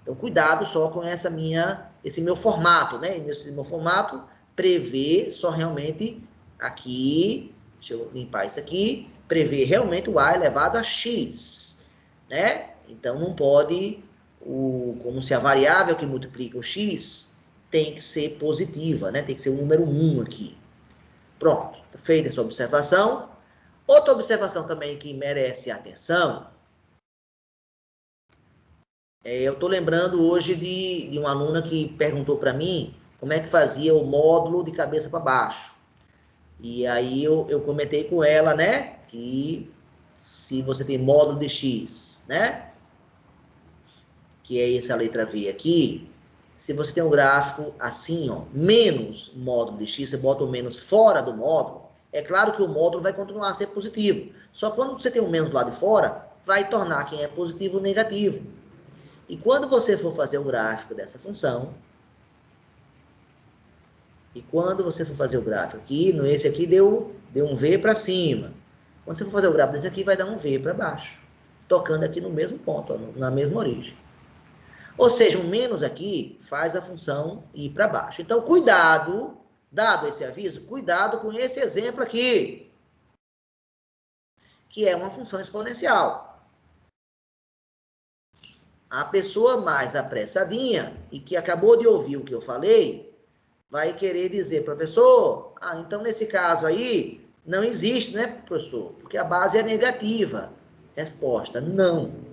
Então, cuidado só com esse meu formato, né? Esse meu formato prevê só realmente aqui, deixa eu limpar isso aqui, prevê realmente o A elevado a x, né? Então, não pode, como se a variável que multiplica o x tem que ser positiva, né? Tem que ser o número 1 aqui. Pronto, feita essa observação. Outra observação também que merece atenção, eu estou lembrando hoje de uma aluna que perguntou para mim como é que fazia o módulo de cabeça para baixo. E aí eu comentei com ela, né, que se você tem módulo de x, né, que é essa letra V aqui, se você tem um gráfico assim, ó, menos módulo de x, você bota o menos fora do módulo, é claro que o módulo vai continuar a ser positivo. Só quando você tem um menos lá de fora, vai tornar quem é positivo negativo. E quando você for fazer o gráfico dessa função, aqui, esse aqui deu um V para cima. Quando você for fazer o gráfico desse aqui, vai dar um V para baixo, tocando aqui no mesmo ponto, ó, na mesma origem. Ou seja, um menos aqui faz a função ir para baixo. Então, cuidado, dado esse aviso, cuidado com esse exemplo aqui, que é uma função exponencial. A pessoa mais apressadinha e que acabou de ouvir o que eu falei, vai querer dizer, professor, então nesse caso aí, não existe, né, professor? Porque a base é negativa. Resposta, não.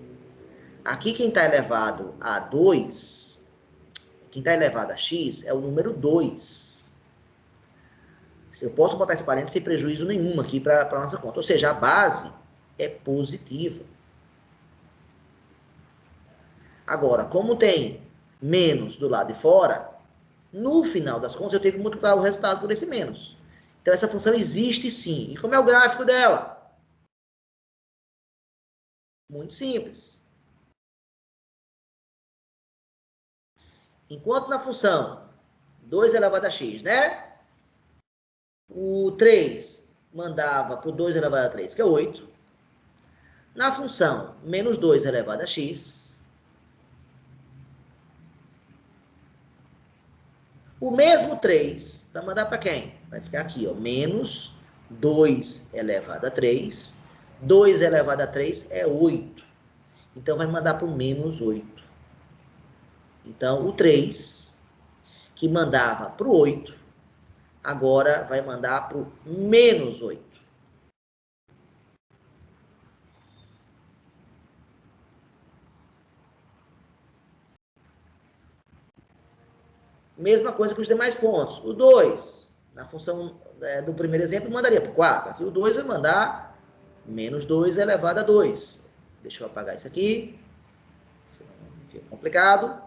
Aqui quem está elevado a 2, quem está elevado a x é o número 2. Eu posso botar esse parênteses sem prejuízo nenhum aqui para a nossa conta. Ou seja, a base é positiva. Agora, como tem menos do lado de fora, no final das contas, eu tenho que multiplicar o resultado por esse menos. Então, essa função existe sim. E como é o gráfico dela? Muito simples. Enquanto na função 2 elevado a x, né? O 3 mandava para o 2 elevado a 3, que é 8. Na função menos 2 elevado a x, o mesmo 3 vai mandar para quem? Vai ficar aqui, ó, menos 2 elevado a 3. 2 elevado a 3 é 8. Então, vai mandar para o menos 8. Então, o 3, que mandava para o 8, agora vai mandar para o menos 8. Mesma coisa que os demais pontos. O 2, na função do primeiro exemplo, mandaria para o 4. Aqui o 2 vai mandar menos 2 elevado a 2. Deixa eu apagar isso aqui. Senão fica complicado.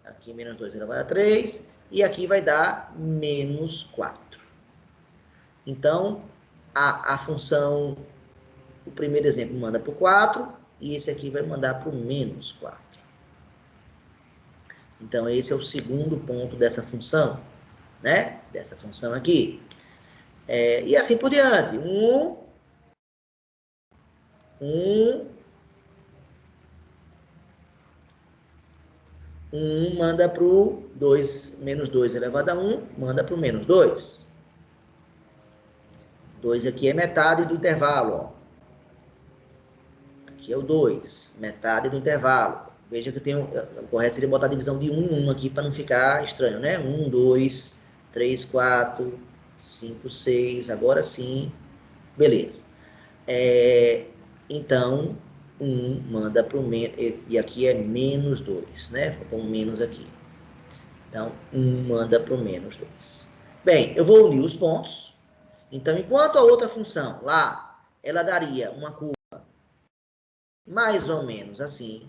Aqui menos 2 elevado a 3. E aqui vai dar menos 4. Então, a função, o primeiro exemplo manda para o 4. E esse aqui vai mandar para o menos 4. Então, esse é o segundo ponto dessa função, né? Dessa função aqui. E assim por diante. 1 manda para o 2, menos 2 elevado a 1, manda para o menos 2. 2 aqui é metade do intervalo, ó. Aqui é o 2, metade do intervalo. Veja que o correto seria botar a divisão de 1 em 1 aqui, para não ficar estranho, né? 1, 2, 3, 4, 5, 6, agora sim. Beleza. Então, 1 manda para o menos, e aqui é menos 2, né? Ficou um menos aqui. Então, 1 manda para o menos 2. Bem, eu vou unir os pontos. Então, enquanto a outra função lá, ela daria uma curva mais ou menos assim.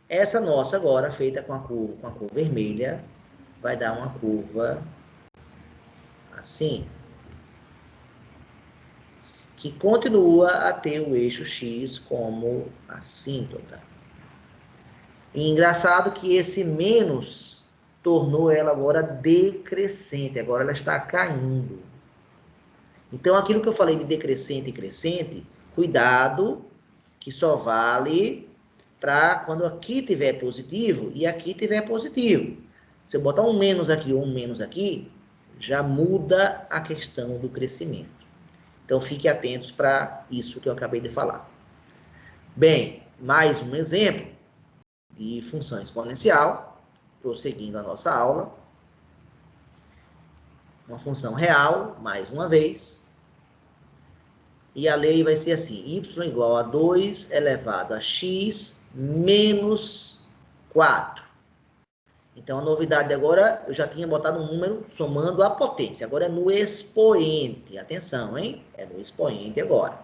Essa nossa agora, feita com a cor vermelha, vai dar uma curva assim, que continua a ter o eixo X como assíntota. E engraçado que esse menos tornou ela agora decrescente, agora ela está caindo. Então, aquilo que eu falei de decrescente e crescente, cuidado, que só vale para quando aqui tiver positivo e aqui tiver positivo. Se eu botar um menos aqui ou um menos aqui, já muda a questão do crescimento. Então, fiquem atentos para isso que eu acabei de falar. Bem, mais um exemplo de função exponencial, prosseguindo a nossa aula. Uma função real, mais uma vez. E a lei vai ser assim, y igual a 2 elevado a x menos 4. Então, a novidade agora, eu já tinha botado um número somando a potência. Agora é no expoente. Atenção, hein? É no expoente agora.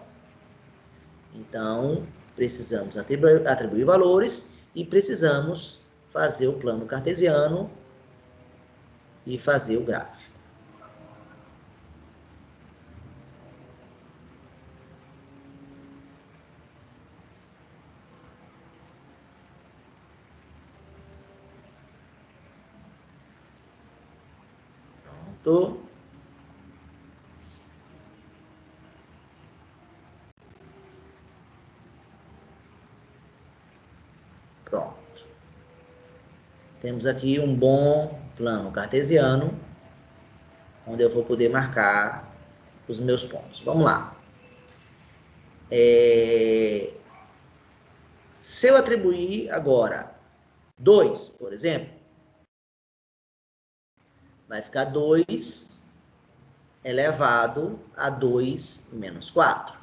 Então, precisamos atribuir valores e precisamos fazer o plano cartesiano e fazer o gráfico. Pronto. Pronto. Temos aqui um bom plano cartesiano, onde eu vou poder marcar os meus pontos. Vamos lá. Se eu atribuir agora 2, por exemplo, vai ficar 2 elevado a 2 menos 4.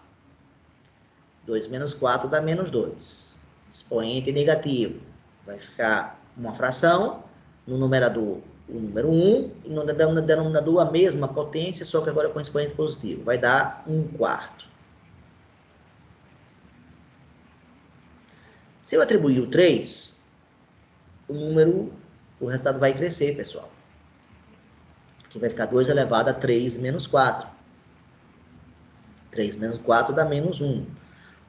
2 menos 4 dá menos 2. Expoente negativo. Vai ficar uma fração, no numerador o número 1, e no denominador a mesma potência, só que agora com expoente positivo. Vai dar 1/4. Se eu atribuir o 3, o resultado vai crescer, pessoal. Que vai ficar 2 elevado a 3 menos 4. 3 menos 4 dá menos 1.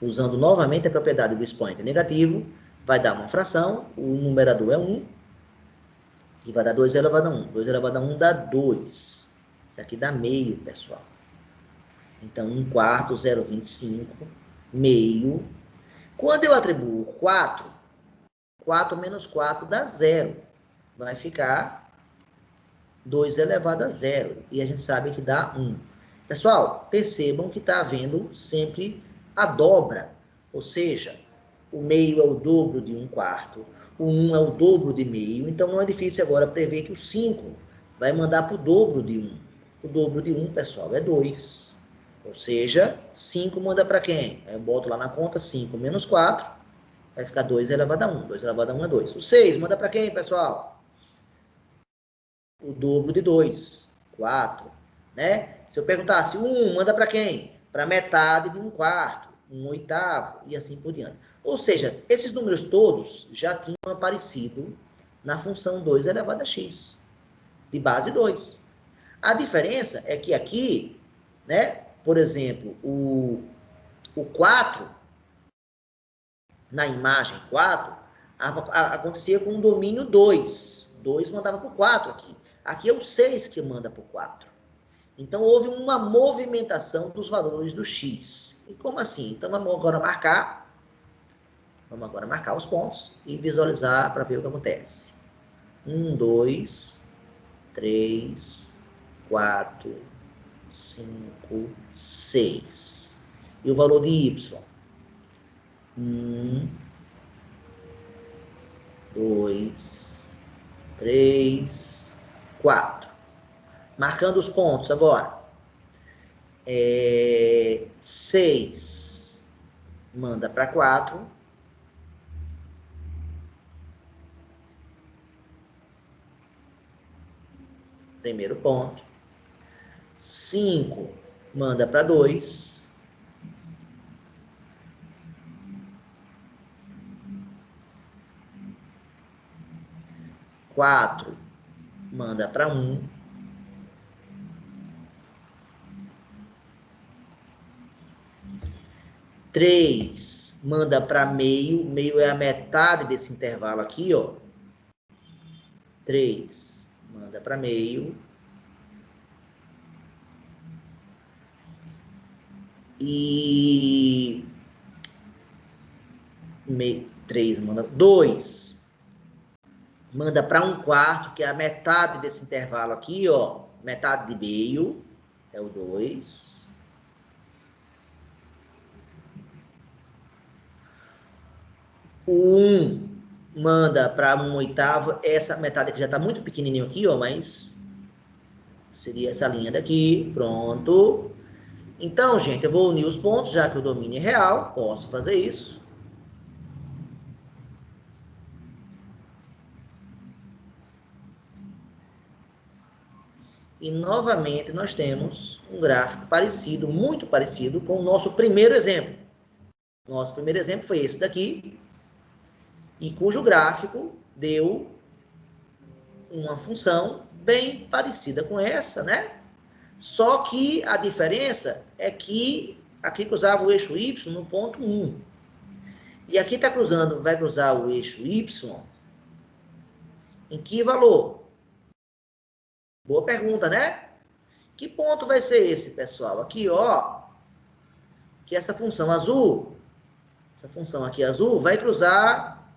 Usando novamente a propriedade do expoente negativo, vai dar uma fração, o numerador é 1, e vai dar 2 elevado a 1. 2 elevado a 1 dá 2. Isso aqui dá meio, pessoal. Então, 1/4, 0,25, meio. Quando eu atribuo 4, 4 menos 4 dá 0. Vai ficar 2 elevado a 0. E a gente sabe que dá 1. Pessoal, percebam que está havendo sempre a dobra. Ou seja, o meio é o dobro de 1/4. O 1 é o dobro de meio. Então, não é difícil agora prever que o 5 vai mandar para o dobro de 1. O dobro de 1, pessoal, é 2. Ou seja, 5 manda para quem? Eu boto lá na conta 5 menos 4. Vai ficar 2 elevado a 1. 2 elevado a 1 é 2. O 6 manda para quem, pessoal? O dobro de 2. 4. Né? Se eu perguntasse 1, manda para quem? Para metade de 1/4. 1/8 e assim por diante. Ou seja, esses números todos já tinham aparecido na função 2 elevado a x, de base 2. A diferença é que aqui, né, por exemplo, o 4, na imagem 4, acontecia com o domínio 2. 2 mandava para o 4 aqui. Aqui é o 6 que manda para o 4. Então, houve uma movimentação dos valores do x. E como assim? Então, vamos agora marcar os pontos e visualizar para ver o que acontece. 1, 2, 3, 4, 5, 6. E o valor de y? 1, 2, 3, 4. Marcando os pontos agora. 6 manda para 4. Primeiro ponto. 5 manda para 2. 4 manda para 1. 3 manda para meio. Meio é a metade desse intervalo aqui, ó. 3 manda para meio. E 3 manda 2 manda para 1/4, que é a metade desse intervalo aqui, ó, metade de meio, é o 2. O 1 manda para 1/8, essa metade aqui já está muito pequenininho aqui, ó, mas seria essa linha daqui, pronto. Então, gente, eu vou unir os pontos, já que o domínio é real, posso fazer isso. E, novamente, nós temos um gráfico parecido, muito parecido com o nosso primeiro exemplo. Nosso primeiro exemplo foi esse daqui, e cujo gráfico deu uma função bem parecida com essa, né? Só que a diferença é que aqui cruzava o eixo Y no ponto 1. E aqui vai cruzar o eixo Y em que valor? Boa pergunta, né? Que ponto vai ser esse, pessoal? Aqui, ó, que essa função azul, essa função aqui azul, vai cruzar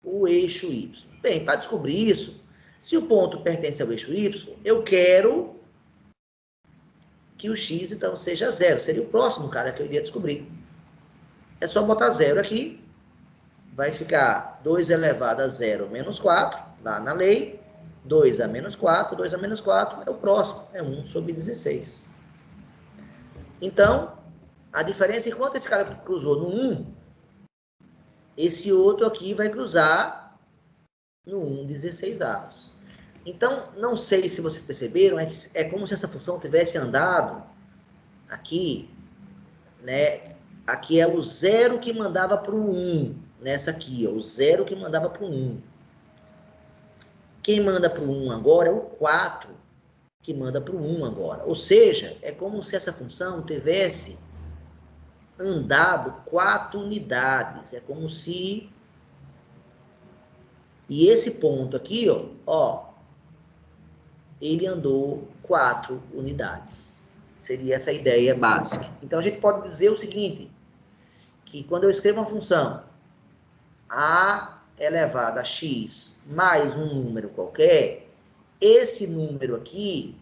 o eixo Y. Bem, para descobrir isso, se o ponto pertence ao eixo Y, eu quero que o x, então, seja zero. Seria o próximo cara que eu iria descobrir. É só botar zero aqui. Vai ficar 2 elevado a 0 menos 4, lá na lei. 2 a menos 4, 2 a menos 4 é o próximo. É 1 sobre 16. Então, a diferença, enquanto esse cara cruzou no 1, esse outro aqui vai cruzar no 1 16 avos. Então, não sei se vocês perceberam, é como se essa função tivesse andado aqui, né? Aqui é o 0 que mandava para o 1, nessa aqui, ó, o 0 que mandava para o 1. Quem manda para o 1 agora é o 4, que manda para o 1 agora. Ou seja, é como se essa função tivesse andado 4 unidades. É como se... E esse ponto aqui, ó, ele andou 4 unidades. Seria essa a ideia básica. Então, a gente pode dizer o seguinte, que quando eu escrevo uma função a elevado a x mais um número qualquer, esse número aqui,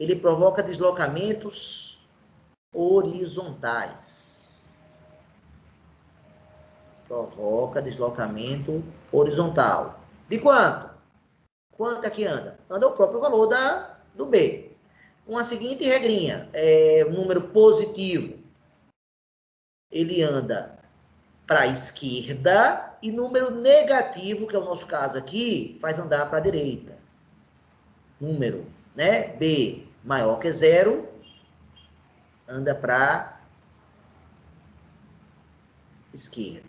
ele provoca deslocamentos horizontais. Provoca deslocamento horizontal. De quanto? Quanto é que anda? Anda o próprio valor do B. Uma seguinte regrinha, número positivo, ele anda para a esquerda, e número negativo, que é o nosso caso aqui, faz andar para a direita. Número, né, B maior que 0, anda para a esquerda.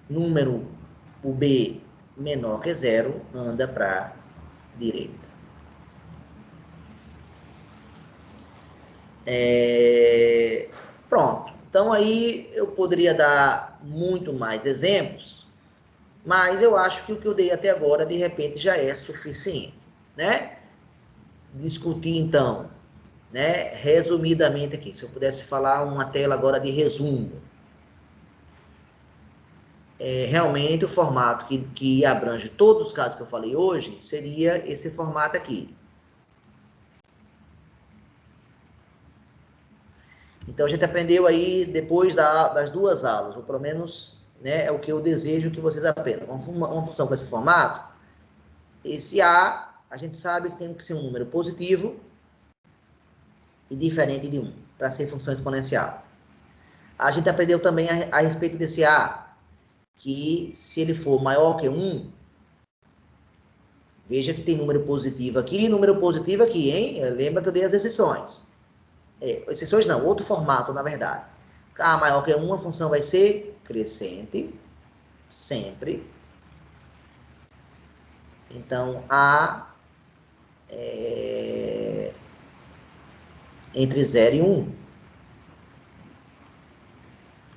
Número, o B menor que 0, anda para a direita. Pronto. Então, aí eu poderia dar muito mais exemplos, mas eu acho que o que eu dei até agora, de repente, já é suficiente, né? Discutir, então, né, resumidamente aqui, se eu pudesse falar uma tela agora de resumo. Realmente, o formato que abrange todos os casos que eu falei hoje, seria esse formato aqui. Então, a gente aprendeu aí, depois das 2 aulas, ou pelo menos, né, é o que eu desejo que vocês aprendam. Uma função com esse formato, esse a gente sabe que tem que ser um número positivo e diferente de 1, para ser função exponencial. A gente aprendeu também a respeito desse a, que se ele for maior que 1, veja que tem número positivo aqui e número positivo aqui, hein? Lembra que eu dei as exceções. Exceções não, outro formato, na verdade. A maior que 1, a função vai ser crescente, sempre. Então, A entre 0 e 1,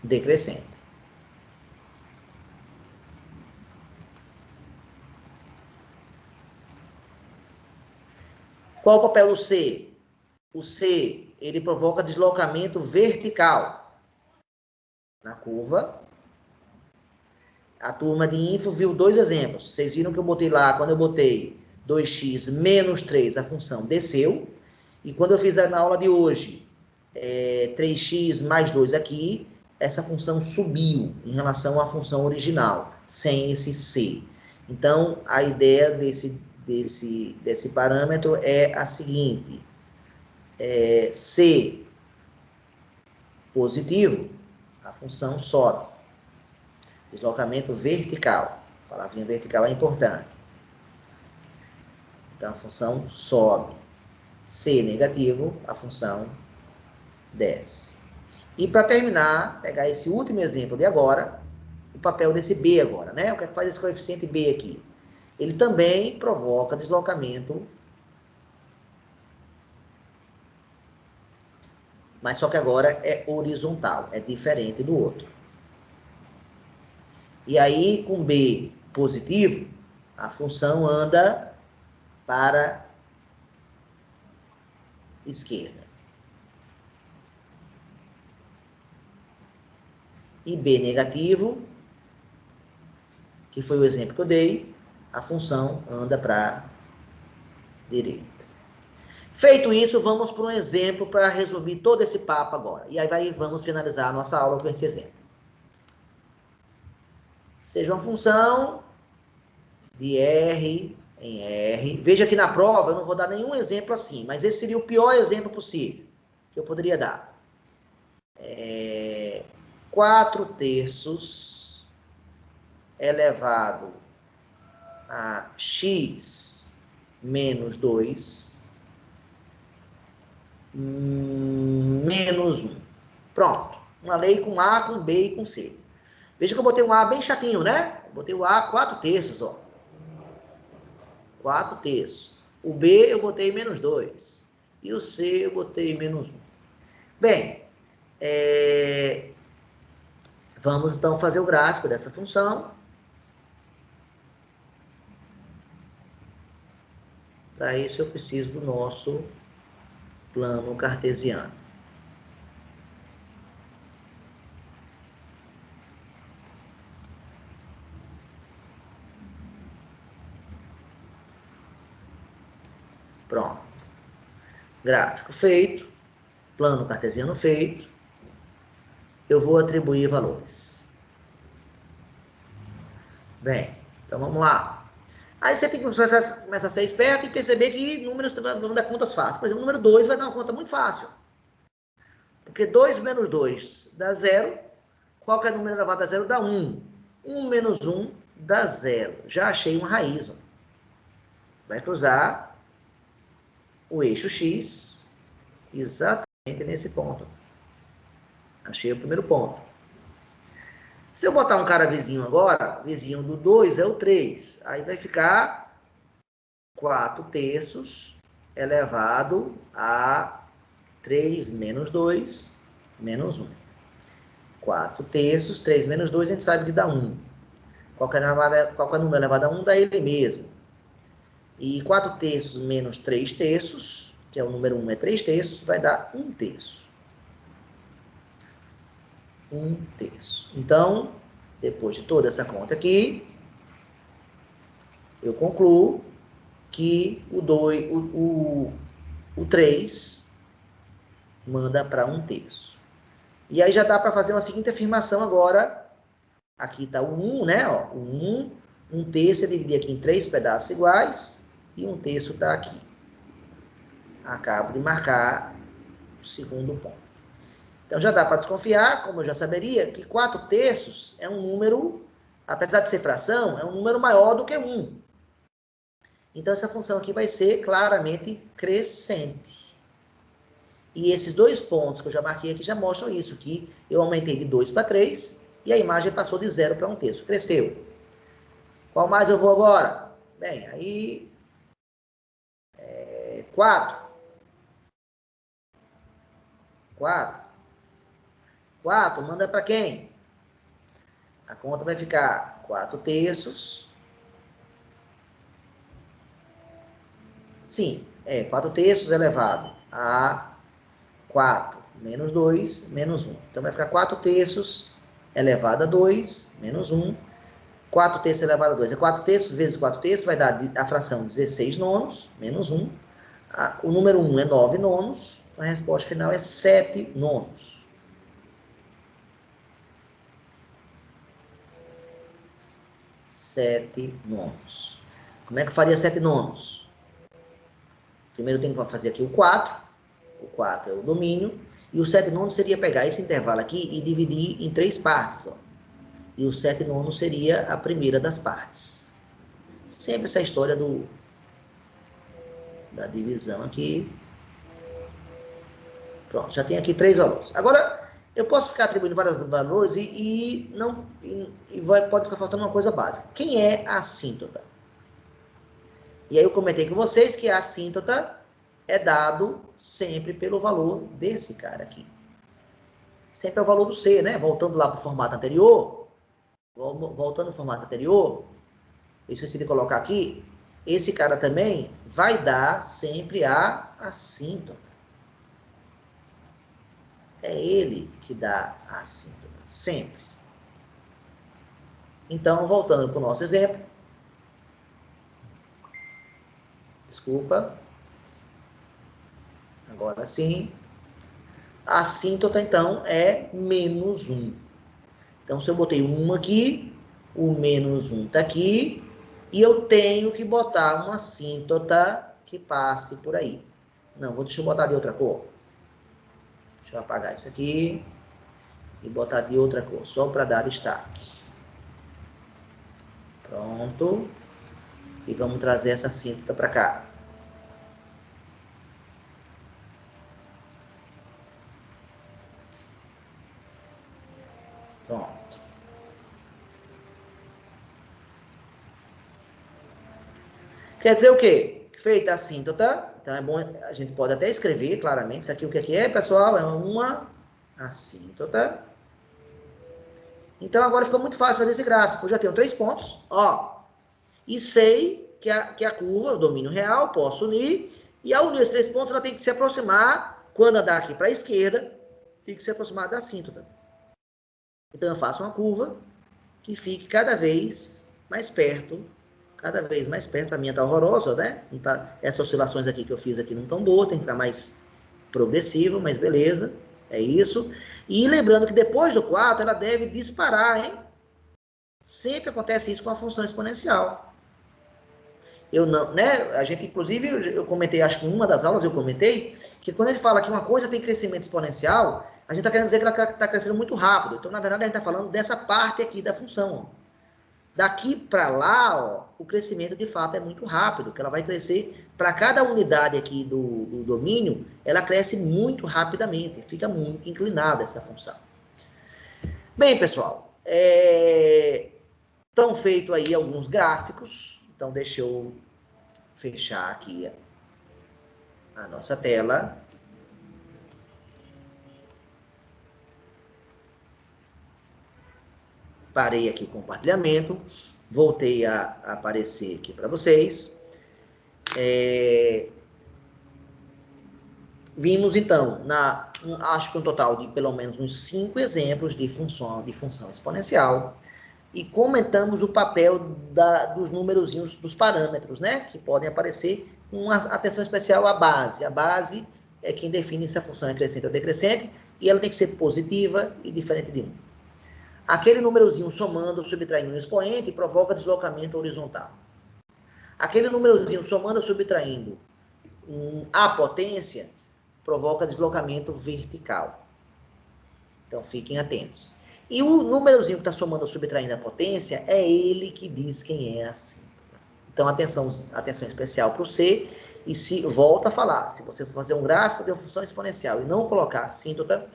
decrescente. Qual o papel do C? O C, ele provoca deslocamento vertical na curva. A turma de info viu 2 exemplos. Vocês viram que eu botei lá, quando eu botei 2x menos 3, a função desceu. E quando eu fiz na aula de hoje, 3x mais 2 aqui, essa função subiu em relação à função original, sem esse C. Então, a ideia desse parâmetro é a seguinte. C positivo, a função sobe. Deslocamento vertical. A palavrinha vertical é importante. Então, a função sobe. C negativo, a função desce. E para terminar, pegar esse último exemplo de agora, o papel desse B agora, né? O que faz esse coeficiente B aqui? Ele também provoca deslocamento, mas só que agora é horizontal, é diferente do outro. E aí, com B, positivo, a função anda para a esquerda. E B negativo, que foi o exemplo que eu dei, a função anda para a direita. Feito isso, vamos para um exemplo para resumir todo esse papo agora. E aí vamos finalizar a nossa aula com esse exemplo. Seja uma função de R em R. Veja que na prova eu não vou dar nenhum exemplo assim, mas esse seria o pior exemplo possível que eu poderia dar. 4/3 elevado a x menos 2 menos 1. Pronto. Uma lei com A, com B e com C. Veja que eu botei um A bem chatinho, né? Eu botei o A 4/3, ó. 4/3. O B eu botei menos 2. E o C eu botei menos 1. Bem, vamos então fazer o gráfico dessa função. Para isso eu preciso do nosso plano cartesiano. Pronto. Gráfico feito, plano cartesiano feito. Eu vou atribuir valores. Bem, então vamos lá. Aí você tem que começar a ser esperto e perceber que números vão dar contas fáceis. Por exemplo, o número 2 vai dar uma conta muito fácil. Porque 2 menos 2 dá 0. Qualquer número elevado a 0 dá 1. 1 menos 1 dá 0. Já achei uma raiz. Ó. Vai cruzar o eixo x exatamente nesse ponto. Achei o primeiro ponto. Se eu botar um cara vizinho agora, vizinho do 2 é o 3. Aí vai ficar 4/3 elevado a 3 menos 2 menos 1. 4/3, 3 menos 2, a gente sabe que dá 1. Qualquer número elevado a 1 dá ele mesmo. E 4/3 menos 3/3, que é o número 1 é 3/3, vai dar 1/3. 1/3. Então, depois de toda essa conta aqui, eu concluo que o 3 manda para 1/3. E aí já dá para fazer uma seguinte afirmação agora. Aqui está o 1, né? Ó, o 1, 1/3 eu dividi aqui em 3 pedaços iguais e 1/3 está aqui. Acabo de marcar o segundo ponto. Então já dá para desconfiar, como eu já saberia, que 4/3 é um número, apesar de ser fração, é um número maior do que 1. Então essa função aqui vai ser claramente crescente. E esses dois pontos que eu já marquei aqui já mostram isso, que eu aumentei de 2 para 3 e a imagem passou de 0 para 1/3, cresceu. Qual mais eu vou agora? Bem, aí 4. 4 manda para quem? A conta vai ficar 4/3. Sim, 4/3 elevado a 4 menos 2 menos 1. Então vai ficar 4/3 elevado a 2 menos 1. 4/3 elevado a 2 é 4/3 vezes 4/3, vai dar a fração 16 nonos menos 1. O número 1 é 9 nonos. A resposta final é 7 nonos. 7 nonos. Como é que eu faria 7 nonos? Primeiro eu tenho que fazer aqui o 4. O 4 é o domínio. E o 7 nonos seria pegar esse intervalo aqui e dividir em 3 partes. Ó. E o 7 nonos seria a primeira das partes. Sempre essa história da divisão aqui. Pronto, já tem aqui 3 valores. Agora, eu posso ficar atribuindo vários valores pode ficar faltando uma coisa básica. Quem é a assíntota? E aí eu comentei com vocês que a assíntota é dado sempre pelo valor desse cara aqui. Sempre é o valor do C, né? Voltando lá para o formato anterior. Voltando ao formato anterior, eu esqueci de colocar aqui, esse cara também vai dar sempre a assíntota. É ele que dá a assíntota, sempre. Então, voltando para o nosso exemplo. Desculpa. Agora sim. A assíntota, então, é menos 1. Então, se eu botei 1 aqui, o menos 1 está aqui, e eu tenho que botar uma assíntota que passe por aí. Não, deixa eu botar de outra cor. Deixa eu apagar isso aqui e botar de outra cor, só para dar destaque. Pronto. E vamos trazer essa assíntota para cá. Pronto. Quer dizer o quê? Feita a assíntota, então é bom, a gente pode até escrever claramente, isso aqui o que é, pessoal? É uma assíntota. Então agora ficou muito fácil fazer esse gráfico. Eu já tenho 3 pontos, ó, e sei que a curva, o domínio real, posso unir, e ao unir esses 3 pontos, ela tem que se aproximar, quando andar aqui para a esquerda, tem que se aproximar da assíntota. Então eu faço uma curva que fique cada vez mais perto, a minha tá horrorosa, né? Não tá, essas oscilações aqui que eu fiz aqui não estão boas, tem que ficar mais progressivo, mas beleza, é isso. E lembrando que depois do 4, ela deve disparar, hein? Sempre acontece isso com a função exponencial. Eu não, né? A gente, inclusive, eu comentei, acho que em uma das aulas eu comentei, que quando ele fala que uma coisa tem crescimento exponencial, a gente está querendo dizer que ela está crescendo muito rápido. Então, na verdade, a gente está falando dessa parte aqui da função, ó. Daqui para lá, ó, o crescimento de fato é muito rápido, que ela vai crescer, para cada unidade aqui do domínio, ela cresce muito rapidamente, fica muito inclinada essa função. Bem, pessoal, estão feitos aí alguns gráficos, então deixa eu fechar aqui a nossa tela. Parei aqui o compartilhamento, voltei a aparecer aqui para vocês. Vimos, então, acho que um total de pelo menos uns 5 exemplos de função exponencial, e comentamos o papel dos numerozinhos, dos parâmetros, né, que podem aparecer, com atenção especial à base. A base é quem define se a função é crescente ou decrescente, e ela tem que ser positiva e diferente de 1. Aquele númerozinho somando ou subtraindo um expoente provoca deslocamento horizontal. Aquele númerozinho somando ou subtraindo a potência provoca deslocamento vertical. Então, fiquem atentos. E o númerozinho que está somando ou subtraindo a potência é ele que diz quem é a assíntota. Então, atenção especial para o C. E se volta a falar, se você for fazer um gráfico de uma função exponencial e não colocar assíntota,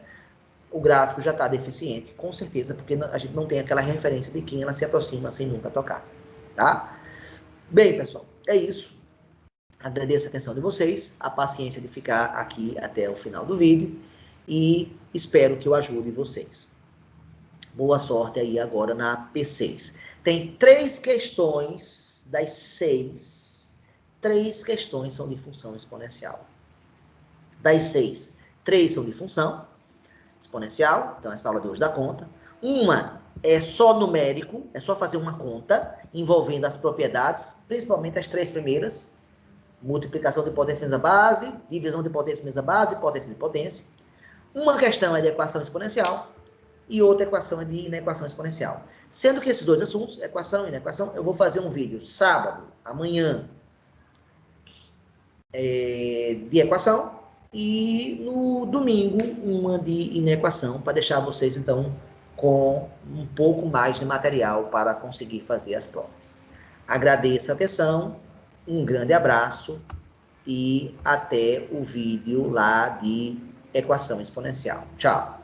o gráfico já está deficiente, com certeza, porque a gente não tem aquela referência de quem ela se aproxima sem nunca tocar. Tá? Bem, pessoal, é isso. Agradeço a atenção de vocês, a paciência de ficar aqui até o final do vídeo e espero que eu ajude vocês. Boa sorte aí agora na P6. Tem 3 questões das 6, 3 questões são de função exponencial. Das 6, 3 são de função exponencial, então essa aula de hoje dá conta. Uma é só numérico, é só fazer uma conta envolvendo as propriedades, principalmente as 3 primeiras. Multiplicação de potência vezes a base, divisão de potência vezes a base, potência de potência. Uma questão é de equação exponencial e outra equação é de inequação exponencial. Sendo que esses 2 assuntos, equação e inequação, eu vou fazer um vídeo sábado, amanhã, de equação, e no domingo uma de inequação, para deixar vocês, então, com um pouco mais de material para conseguir fazer as provas. Agradeço a atenção. Um grande abraço e até o vídeo lá de equação exponencial. Tchau!